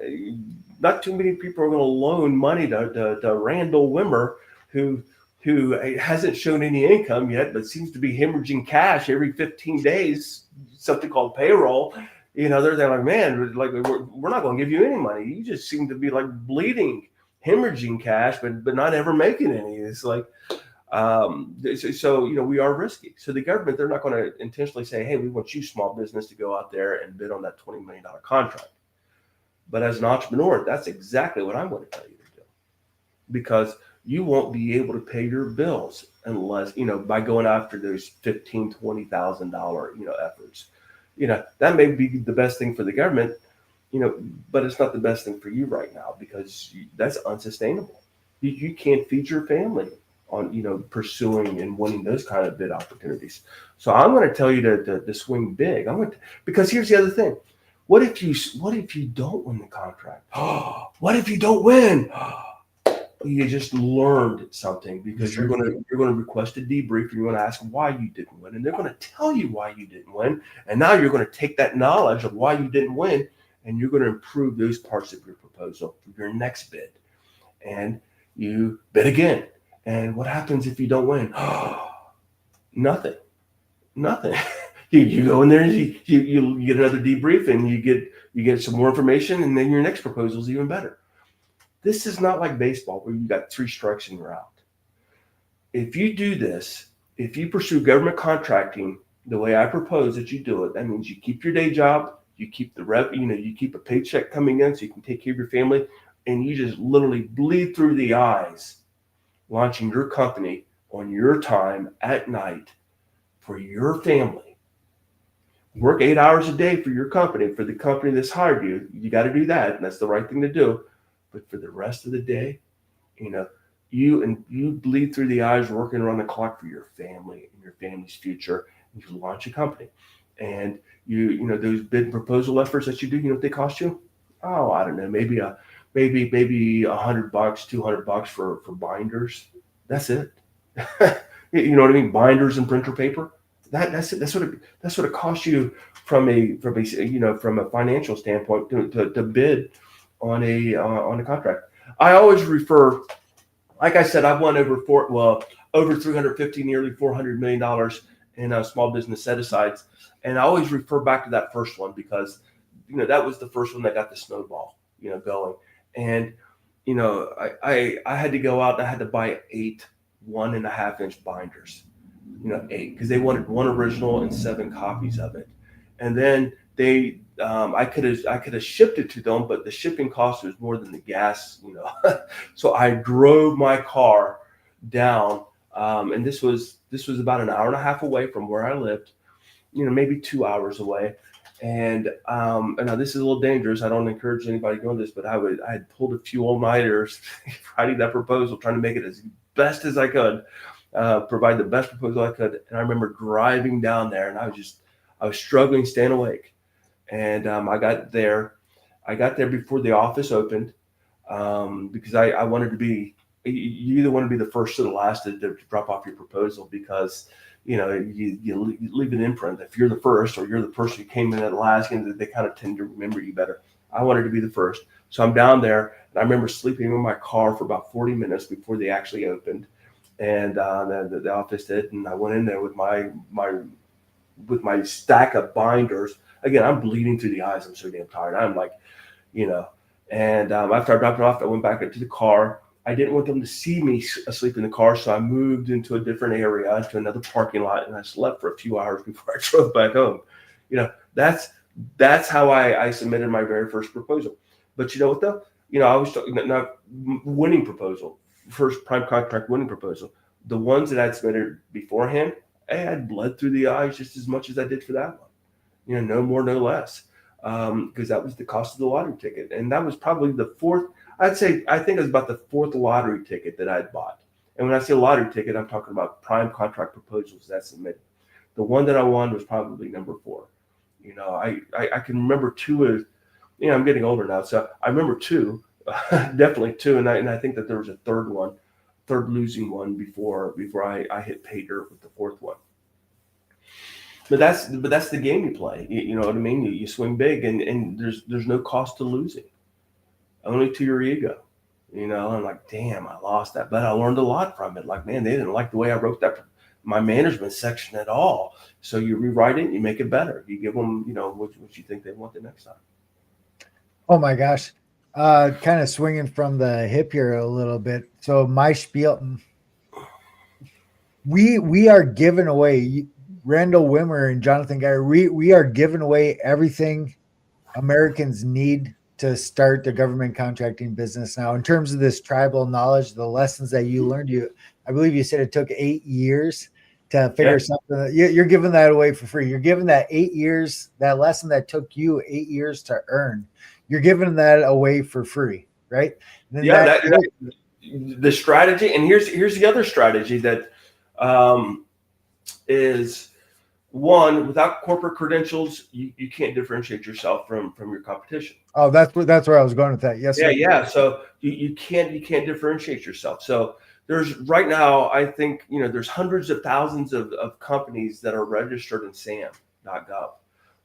not too many people are going to loan money to Randall Wimmer, who hasn't shown any income yet, but seems to be hemorrhaging cash every 15 days, something called payroll. They're like, man, like we're not going to give you any money. You just seem to be like bleeding, hemorrhaging cash, but not ever making any. It's like, so we are risky. So the government, they're not going to intentionally say, hey, we want you small business to go out there and bid on that $20 million contract. But as an entrepreneur, that's exactly what I'm going to tell you to do, because you won't be able to pay your bills unless, by going after those $15,000, $20,000, efforts. That may be the best thing for the government, but it's not the best thing for you right now, because that's unsustainable. You can't feed your family on, pursuing and winning those kind of bid opportunities. So I'm going to tell you to swing big. Because here's the other thing. What if you don't win the contract? What if you don't win? You just learned something, Yes, because you're sir. gonna request a debrief, and you're gonna ask why you didn't win, and they're gonna tell you why you didn't win, and now you're gonna take that knowledge of why you didn't win, and you're gonna improve those parts of your proposal for your next bid, and you bid again. And what happens if you don't win? Nothing. Nothing. You go in there and you get another debrief, and you get some more information, and then your next proposal is even better. This is not like baseball where you got three strikes and you're out. if you do this, if you pursue government contracting the way I propose that you do it, that means you keep your day job, you keep the you keep a paycheck coming in so you can take care of your family, and you just literally bleed through the eyes launching your company on your time at night for your family. Work 8 hours a day for your company, for the company that's hired you. You got to do that, and that's the right thing to do. But for the rest of the day, you know, you bleed through the eyes working around the clock for your family and your family's future. And you launch a company, and those bid and proposal efforts that you do. You know what they cost you? Oh, I don't know, maybe $100, $200 for binders. That's it. You know what I mean? Binders and printer paper. That's it. That's what it costs you from a financial standpoint to bid on a contract. I always refer, like I said, I've won over 350, nearly $400 million in small business set asides, and I always refer back to that first one because that was the first one that got the snowball going. And I had to go out. I had to buy 8 1.5-inch binders, 8, because they wanted one original and 7 copies of it. And then I could have shipped it to them, but the shipping cost was more than the gas, So I drove my car down, and this was about an hour and a half away from where I lived, maybe 2 hours away. And now this is a little dangerous. I don't encourage anybody doing this, but I had pulled a few all-nighters writing that proposal, trying to make it as best as I could, provide the best proposal I could. And I remember driving down there, and I was struggling staying awake. And I got there before the office opened, because I wanted to be. You either want to be the first or the last to drop off your proposal, because you leave an imprint. If you're the first, or you're the person who came in at last, they kind of tend to remember you better. I wanted to be the first, so I'm down there, and I remember sleeping in my car for about 40 minutes before they actually opened, and the office did, and I went in there with my stack of binders. Again, I'm bleeding through the eyes. I'm so damn tired. I'm like, and after I dropped it off, I went back into the car. I didn't want them to see me asleep in the car, so I moved into a different area, to another parking lot, and I slept for a few hours before I drove back home. That's how I submitted my very first proposal. But you know what though? I was talking not winning proposal, first prime contract winning proposal. The ones that I'd submitted beforehand, I had bled through the eyes just as much as I did for that one. No more, no less, because that was the cost of the lottery ticket, and that was probably the fourth. I think it was about the 4th lottery ticket that I'd bought. And when I say lottery ticket, I'm talking about prime contract proposals that submitted. The one that I won was probably number 4. I can remember 2 as, I'm getting older now, so I remember 2, definitely 2, and I think that there was a third losing one before I hit pay dirt with the 4th one. But that's the game you play. You know what I mean? You swing big, and there's no cost to losing. Only to your ego, I'm like, damn, I lost that, but I learned a lot from it. Like, man, they didn't like the way I wrote my management section at all. So you rewrite it, and you make it better. You give them, what you think they want the next time. Oh my gosh. Kind of swinging from the hip here a little bit. So my spiel, we are giving away, Randall Wimmer and Jonathan Geyer, we are giving away everything Americans need to start the government contracting business now. In terms of this tribal knowledge, the lessons that you learned, I believe you said it took 8 years to figure something. You're giving that away for free. You're giving that 8 years, that lesson that took you 8 years to earn. You're giving that away for free, right? The strategy, and here's the other strategy that is. One, without corporate credentials, you can't differentiate yourself from your competition. Oh, that's where I was going with that. Yes. Yeah, sir. Yeah. So you can't differentiate yourself. So there's right now, I think, there's hundreds of thousands of companies that are registered in SAM.gov.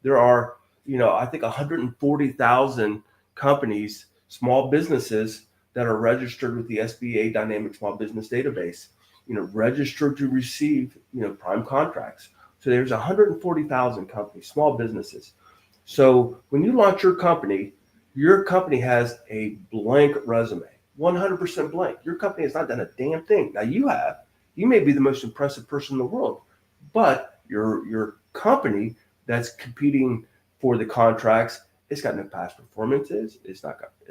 There are, I think 140,000 companies, small businesses that are registered with the SBA Dynamic Small Business Database, registered to receive, prime contracts. So there's 140,000 companies, small businesses. So when you launch your company has a blank resume, 100% blank. Your company has not done a damn thing. Now you have. He may be the most impressive person in the world, but your company that's competing for the contracts, it's got no past performances. It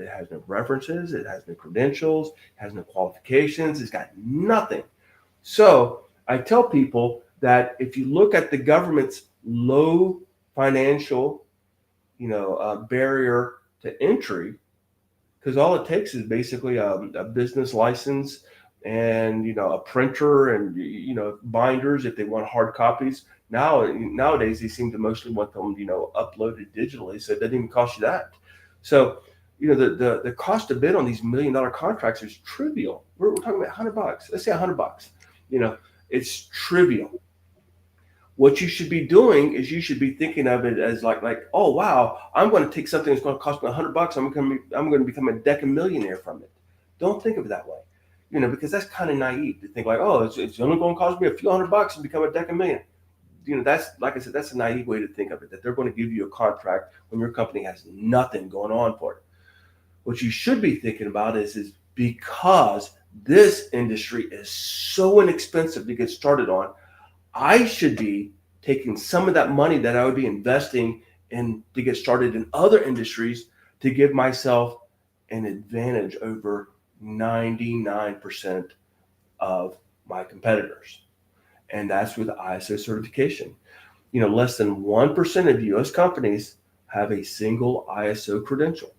has no references. It has no credentials. It has no qualifications. It's got nothing. So I tell people that if you look at the government's low financial, barrier to entry, because all it takes is basically a business license and a printer and binders if they want hard copies. Nowadays they seem to mostly want them uploaded digitally, so it doesn't even cost you that. So the cost to bid on these $1 million contracts is trivial. We're talking about $100. Let's say $100. It's trivial. What you should be doing is you should be thinking of it as like, oh wow, I'm going to take something that's going to cost me $100. I'm going to become a decamillionaire from it. Don't think of it that way, because that's kind of naive to think like, oh, it's only going to cost me a few $100 and become a decamillionaire. That's, like I said, that's a naive way to think of it, that they're going to give you a contract when your company has nothing going on for it. What you should be thinking about is because this industry is so inexpensive to get started on, I should be taking some of that money that I would be investing in to get started in other industries to give myself an advantage over 99% of my competitors. And that's with ISO certification. Less than 1% of US companies have a single ISO credential.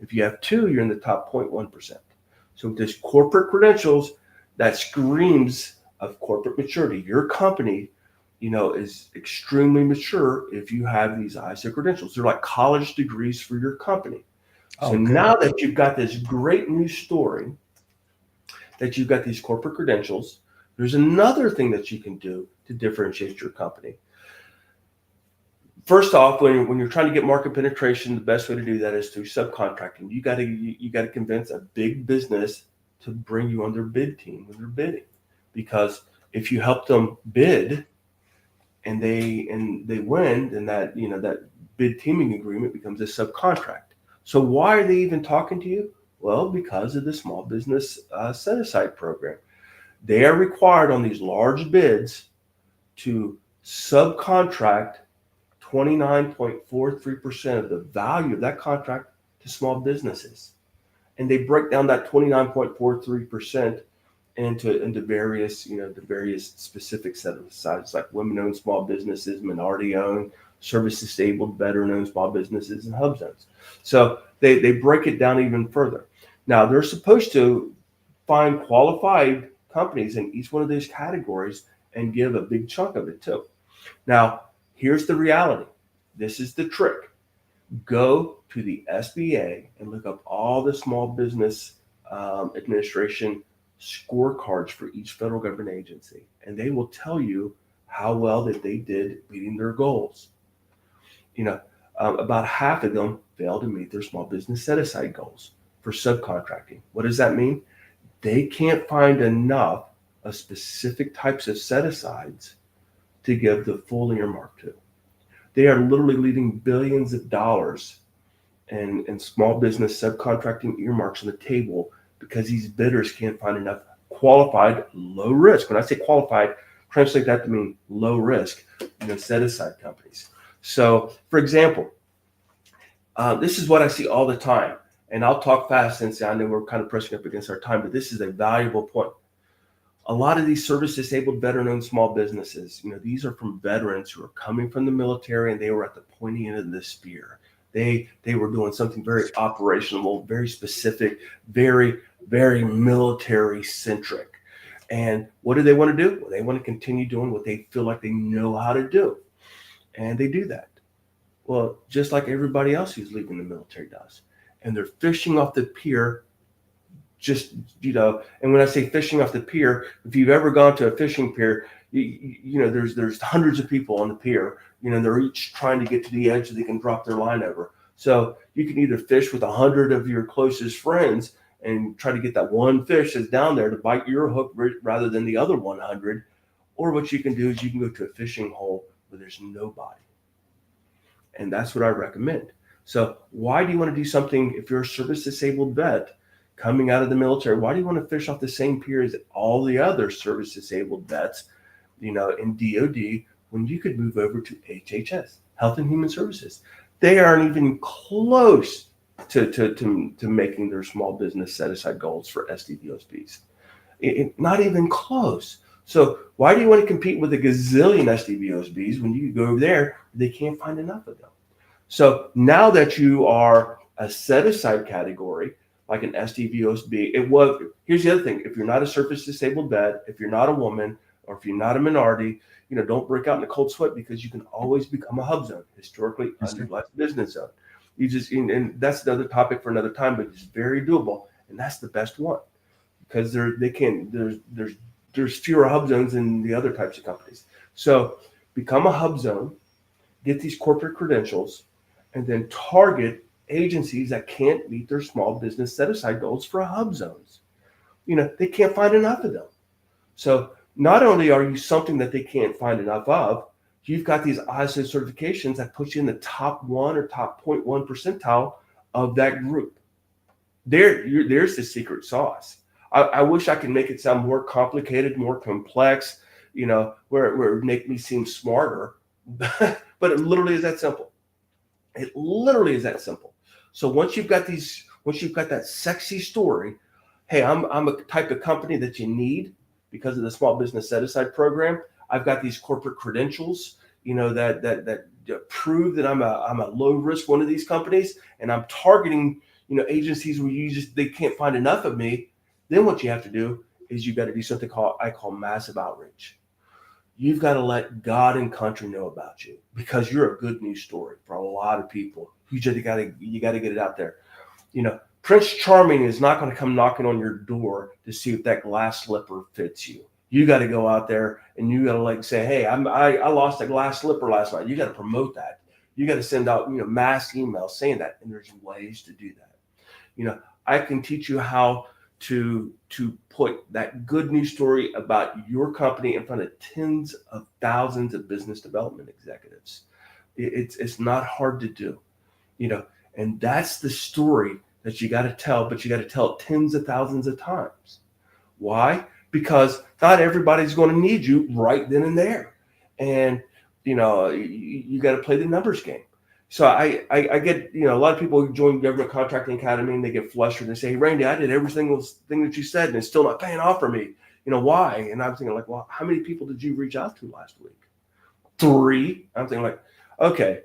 If you have two, you're in the top 0.1%. So with this corporate credentials, that screams of corporate maturity. Your company, is extremely mature if you have these ISO credentials. They're like college degrees for your company. So now that you've got this great news story, that you've got these corporate credentials, there's another thing that you can do to differentiate your company. First off, when you're trying to get market penetration, the best way to do that is through subcontracting. You got to convince a big business to bring you on their bid team when they're bidding, because if you help them bid and they win, then that bid teaming agreement becomes a subcontract. So why are they even talking to you? Well, because of the small business set aside program. They are required on these large bids to subcontract 29.43% of the value of that contract to small businesses. And they break down that 29.43% into various, the various specific set of sides, like women-owned small businesses, minority-owned, service-disabled, veteran-owned small businesses, and hub zones. So they break it down even further. Now, they're supposed to find qualified companies in each one of these categories and give a big chunk of it too. Now, here's the reality. This is the trick. Go to the SBA and look up all the Small Business Administration scorecards for each federal government agency, and they will tell you how well that they did meeting their goals. About half of them fail to meet their small business set-aside goals for subcontracting. What does that mean? They can't find enough of specific types of set-asides to give the full earmark to. They are literally leaving billions of dollars in small business subcontracting earmarks on the table because these bidders can't find enough qualified, low risk. When I say qualified, translate that to mean low risk, set aside companies. So, for example, this is what I see all the time, and I'll talk fast since I know we're kind of pressing up against our time, but this is a valuable point. A lot of these service-disabled, veteran-owned small businesses, these are from veterans who are coming from the military, and they were at the pointy end of the spear. They were doing something very operational, very specific, very, very military-centric. And what do they want to do? Well, they want to continue doing what they feel like they know how to do. And they do that. Well, just like everybody else who's leaving the military does. And they're fishing off the pier. And when I say fishing off the pier, if you've ever gone to a fishing pier, there's hundreds of people on the pier. They're each trying to get to the edge so they can drop their line over. So you can either fish with 100 of your closest friends and try to get that one fish that's down there to bite your hook rather than the other 100. Or what you can do is you can go to a fishing hole where there's nobody. And that's what I recommend. So why do you want to do something if you're a service disabled vet? coming out of the military. Why do you want to fish off the same pier as all the other service disabled vets, in DOD, when you could move over to HHS, Health and Human Services? They aren't even close to making their small business set aside goals for SDVOSBs. Not even close. So why do you want to compete with a gazillion SDVOSBs when you go over there, they can't find enough of them? So now that you are a set aside category, like an SDVOSB, here's the other thing. If you're not a service disabled vet, if you're not a woman, or if you're not a minority, don't break out in a cold sweat, because you can always become a hub zone, historically underutilized business zone. And that's another topic for another time, but it's very doable. And that's the best one, because there's fewer hub zones than the other types of companies. So become a hub zone, get these corporate credentials, and then target agencies that can't meet their small business set aside goals for hub zones. They can't find enough of them. So not only are you something that they can't find enough of, you've got these ISO certifications that put you in the top 1 or top 0.1 percentile of that group. There's the secret sauce. I wish I could make it sound more complicated, more complex, where it would make me seem smarter, but it literally is that simple. It literally is that simple. So once you've got that sexy story, hey, I'm a type of company that you need because of the small business set aside program. I've got these corporate credentials, that prove that I'm a low risk one of these companies, and I'm targeting, agencies where they can't find enough of me. Then what you have to do is you got to do something I call massive outreach. You've got to let God and country know about you, because you're a good news story for a lot of people. You got to get it out there. Prince Charming is not going to come knocking on your door to see if that glass slipper fits you. You got to go out there and you got to say, hey, I lost a glass slipper last night. You got to promote that. You got to send out, mass emails saying that. And there's ways to do that. I can teach you how to put that good news story about your company in front of tens of thousands of business development executives. It's not hard to do, and that's the story that you got to tell, but you got to tell it tens of thousands of times. Why? Because not everybody's going to need you right then and there. And, you got to play the numbers game. So I get, a lot of people join Government Contracting Academy and they get flustered and say, hey, Randy, I did every single thing that you said and it's still not paying off for me. Why? And I'm thinking well, how many people did you reach out to last week? 3. I'm thinking okay,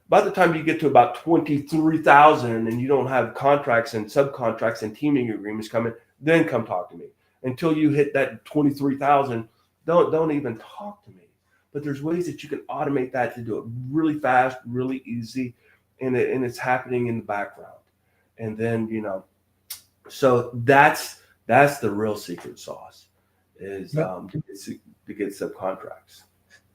by the time you get to about 23,000 and you don't have contracts and subcontracts and teaming agreements coming, then come talk to me. Until you hit that 23,000, don't even talk to me. But there's ways that you can automate that to do it really fast, really easy, and it's happening in the background. And then, so that's the real secret sauce is to get subcontracts.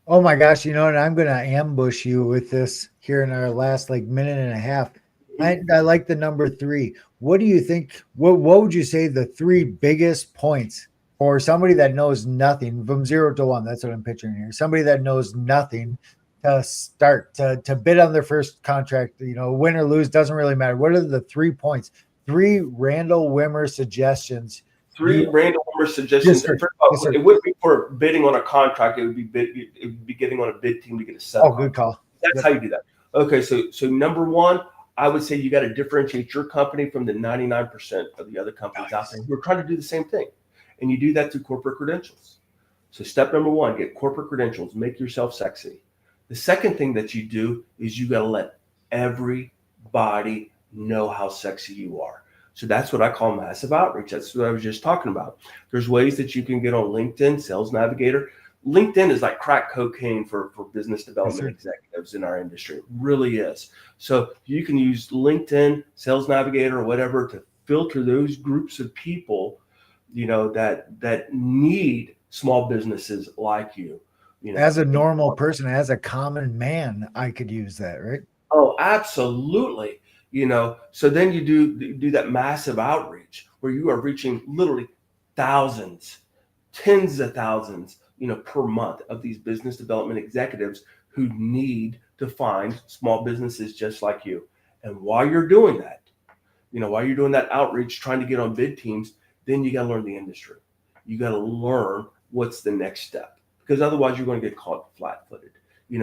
Oh my gosh, and I'm going to ambush you with this here in our last minute and a half. I like the number 3. What do you think? What would you say the 3 biggest points for somebody that knows nothing from 0 to 1? That's what I'm picturing here. Somebody that knows nothing to start to bid on their first contract, win or lose, doesn't really matter. What are the 3 points? 3 Randall Wimmer suggestions. 3 Randall Wimmer suggestions. Yes, yes, it wouldn't be for bidding on a contract. It would be getting on a bid team to get a subcontract. Oh, good call. That's how you do that. Okay, so number 1, I would say you got to differentiate your company from the 99% of the other companies out there who are trying to do the same thing. And you do that through corporate credentials. So step number 1, get corporate credentials, make yourself sexy. The second thing that you do is you got to let everybody know how sexy you are. So that's what I call massive outreach. That's what I was just talking about. There's ways that you can get on LinkedIn, Sales Navigator. LinkedIn is like crack cocaine for business development executives in our industry. It really is. So you can use LinkedIn, Sales Navigator, or whatever to filter those groups of people, that need small businesses like you. As a normal person, as a common man, I could use that, right? Oh, absolutely. So then you do that massive outreach where you are reaching literally thousands, tens of thousands, per month of these business development executives who need to find small businesses just like you. And while you're doing that, while you're doing that outreach, trying to get on bid teams, then you got to learn the industry. You got to learn what's the next step, because otherwise you're going to get caught flat-footed.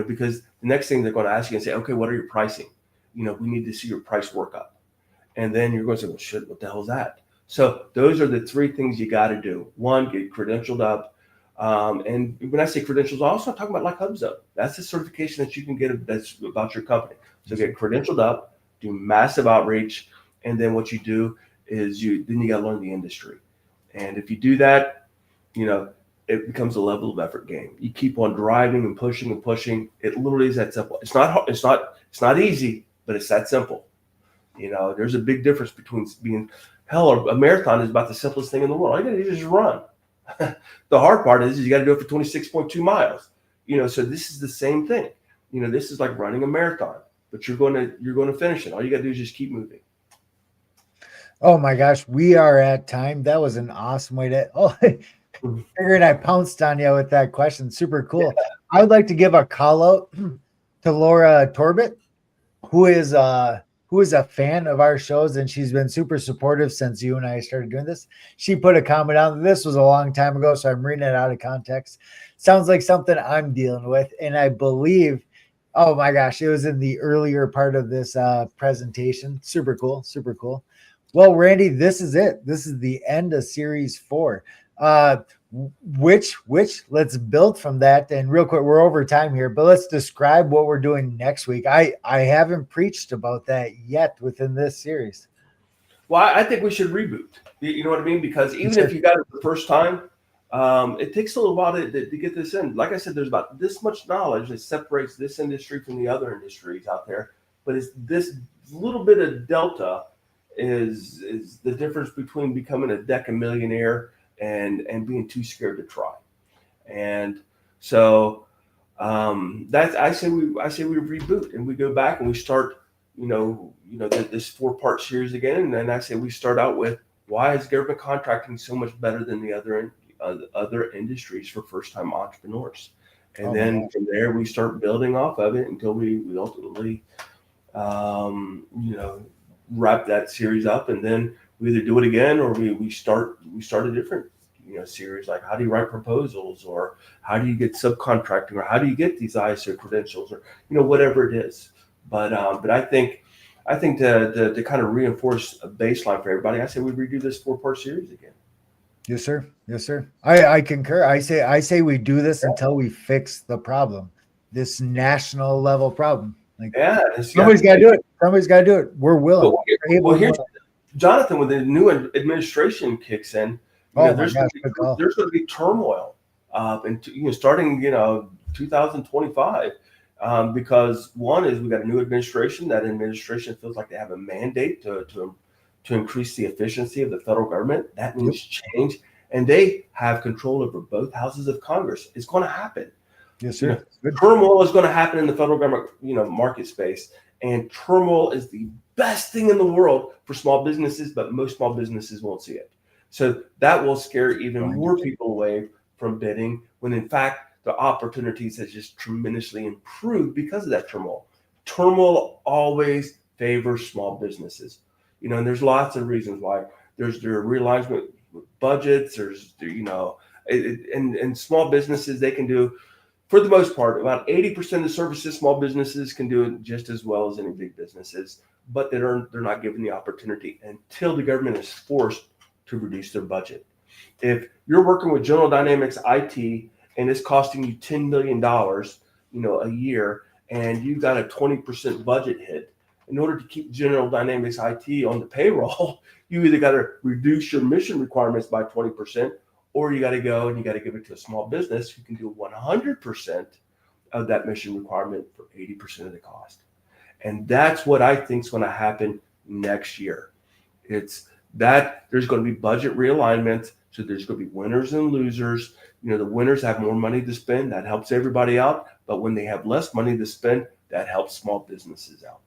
Because the next thing they're going to ask you and say, okay, what are your pricing? We need to see your price work up. And then you're going to say, well, shit, what the hell is that? So those are the three things you got to do. One, get credentialed up. And when I say credentials, I'm also talking about like HubZone. That's the certification that you can get that's about your company. So get credentialed up, do massive outreach, and then what you do is you got to learn the industry. And if you do that, it becomes a level of effort game. You keep on driving and pushing and pushing. It literally is that simple. It's not hard, it's not easy, but it's that simple. There's a big difference between a marathon is about the simplest thing in the world. All you got to do is just run. The hard part is you got to do it for 26.2 miles. So this is the same thing. This is like running a marathon, but you're going to finish it. All you got to do is just keep moving. Oh my gosh, we are at time. That was an awesome way to. Figured I pounced on you with that question. Super cool. Yeah. I would like to give a call out to Laura Torbett, who is a fan of our shows, and she's been super supportive since you and I started doing this. She put a comment on. This was a long time ago, so I'm reading it out of context. Sounds like something I'm dealing with, and I believe, oh my gosh, it was in the earlier part of this presentation. Super cool, super cool. Well, Randy, this is it. This is the end of series 4. Which let's build from that. And real quick, we're over time here, but let's describe what we're doing next week. I haven't preached about that yet within this series. Well, I think we should reboot. You know what I mean? Because even if you got it the first time, it takes a little while to get this in. Like I said, there's about this much knowledge that separates this industry from the other industries out there. But it's this little bit of delta is the difference between becoming a decamillionaire and being too scared to try. And so that's I say we reboot and we go back and we start this 4-part series again. And then I say we start out with, why is government contracting so much better than the other industries for first-time entrepreneurs? And then from there we start building off of it until we ultimately wrap that series up, and then we either do it again or we start a different series, like how do you write proposals, or how do you get subcontracting, or how do you get these ISO credentials, or whatever it is. But I think to kind of reinforce a baseline for everybody, I say we redo this 4-part series again. Yes, sir. Yes, sir. I concur. I say we do this until we fix the problem, this national level problem. Like, somebody's got to do it. Somebody's got to do it. We're willing. Well, here's Jonathan, when the new administration kicks in, there's going to be turmoil, and starting 2025, because one is we got a new administration. That administration feels like they have a mandate to increase the efficiency of the federal government. That means change, and they have control over both houses of Congress. It's going to happen. Yes, sir. Turmoil is going to happen in the federal government, market space, and turmoil is the best thing in the world for small businesses, but most small businesses won't see it. So that will scare even more people away from bidding, when in fact the opportunities has just tremendously improved because of that turmoil. Turmoil always favors small businesses, and there's lots of reasons why. There's realignment with budgets. There's and small businesses, they can do, for the most part, about 80% of the services small businesses can do it just as well as any big businesses, but they're not given the opportunity until the government is forced to reduce their budget. If you're working with General Dynamics IT and it's costing you $10 million, a year, and you got a 20% budget hit, in order to keep General Dynamics IT on the payroll, you either got to reduce your mission requirements by 20%, or you got to go and you got to give it to a small business who can do 100% of that mission requirement for 80% of the cost. And that's what I think is going to happen next year. It's that there's going to be budget realignment. So there's going to be winners and losers. The winners have more money to spend. That helps everybody out. But when they have less money to spend, that helps small businesses out.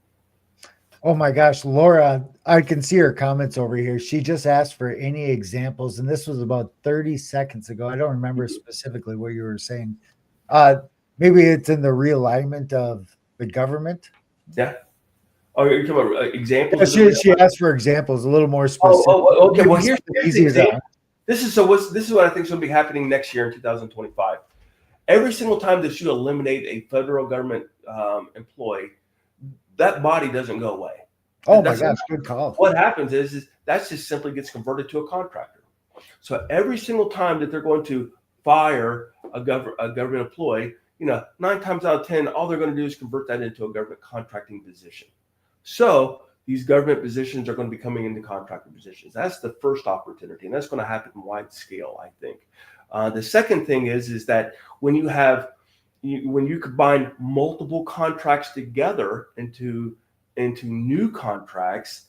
Oh my gosh, Laura, I can see her comments over here. She just asked for any examples, and this was about 30 seconds ago. I don't remember specifically what you were saying. Maybe it's in the realignment of the government. Yeah. Oh, you're talking about examples? Yeah, she asked for examples, a little more specific. Okay. Well, here's the easy as that. example. This is what I think is going to be happening next year in 2025. Every single time that you eliminate a federal government employee, that body doesn't go away. Oh my gosh, good call. What happens is that just simply gets converted to a contractor. So every single time that they're going to fire a government employee, 9 times out of 10, all they're going to do is convert that into a government contracting position. So these government positions are going to be coming into contractor positions. That's the first opportunity, and that's going to happen in wide scale, I think. The second thing is that when you combine multiple contracts together into new contracts,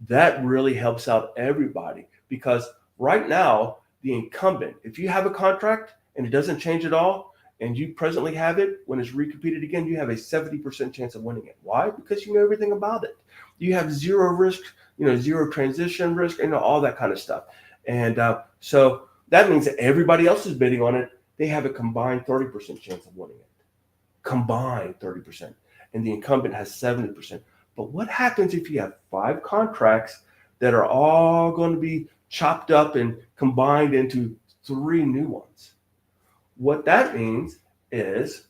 that really helps out everybody, because right now the incumbent, if you have a contract and it doesn't change at all, and you presently have it, when it's recompeted again, you have a 70% chance of winning it. Why? Because you know everything about it. You have zero risk, zero transition risk, all that kind of stuff. And so that means that everybody else is bidding on it. They have a combined 30% chance of winning it. Combined 30%. And the incumbent has 70%. But what happens if you have 5 contracts that are all going to be chopped up and combined into 3 new ones? What that means is,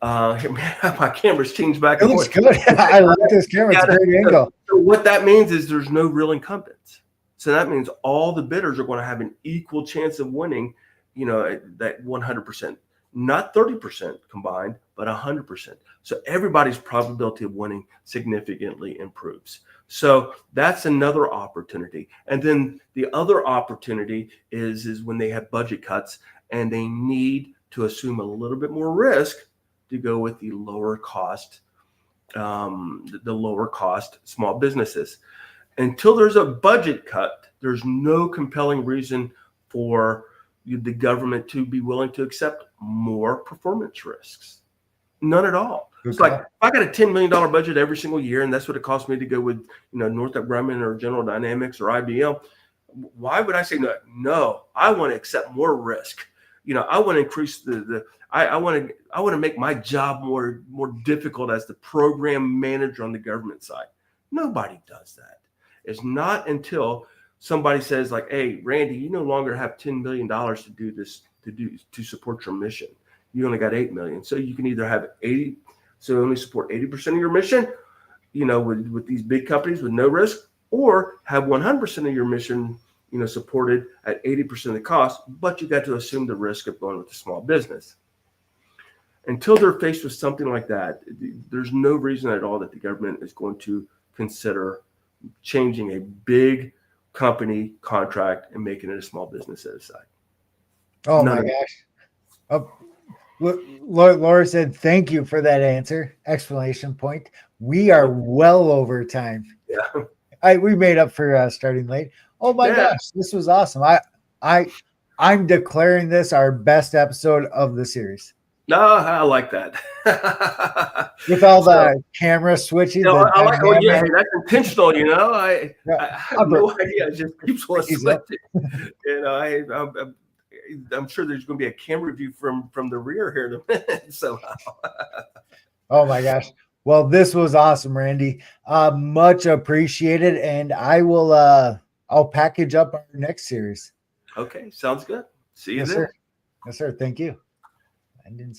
my camera's changed back and forth. It looks good. I like this camera. It's a great angle. So what that means is there's no real incumbents. So that means all the bidders are going to have an equal chance of winning, that 100%, not 30% combined, but 100%. So everybody's probability of winning significantly improves. So that's another opportunity. And then the other opportunity is when they have budget cuts and they need to assume a little bit more risk to go with the lower cost small businesses. Until there's a budget cut, there's no compelling reason for the government to be willing to accept more performance risks. None at all. It's like, if I got a $10 million budget every single year, and that's what it costs me to go with, Northrop Grumman or General Dynamics or IBM, why would I say no? No, I want to accept more risk. I want to increase I want to make my job more difficult as the program manager on the government side. Nobody does that. It's not until somebody says, like, hey, Randy, you no longer have $10 million to do this, to support your mission. You only got $8 million. So you can either have 80, so only support 80% of your mission, with these big companies with no risk, or have 100% of your mission, supported at 80% of the cost, but you got to assume the risk of going with a small business. Until they're faced with something like that, there's no reason at all that the government is going to consider changing a big company contract and making it a small business set aside. Oh my gosh. Oh, Laura said, thank you for that answer. Exclamation point. We are well over time. Yeah. We made up for starting late. Oh my gosh, this was awesome. I'm declaring this our best episode of the series. No, I like that. With all the camera switching. I like. Oh yeah, that's intentional. I have no idea. It just keeps on switching. I'm sure there's going to be a camera view from the rear here in a minute. Somehow. Oh my gosh. Well, this was awesome, Randy. Much appreciated, and I will. I'll package up our next series. Okay, sounds good. See you then. Sir. Yes, sir. Thank you. I didn't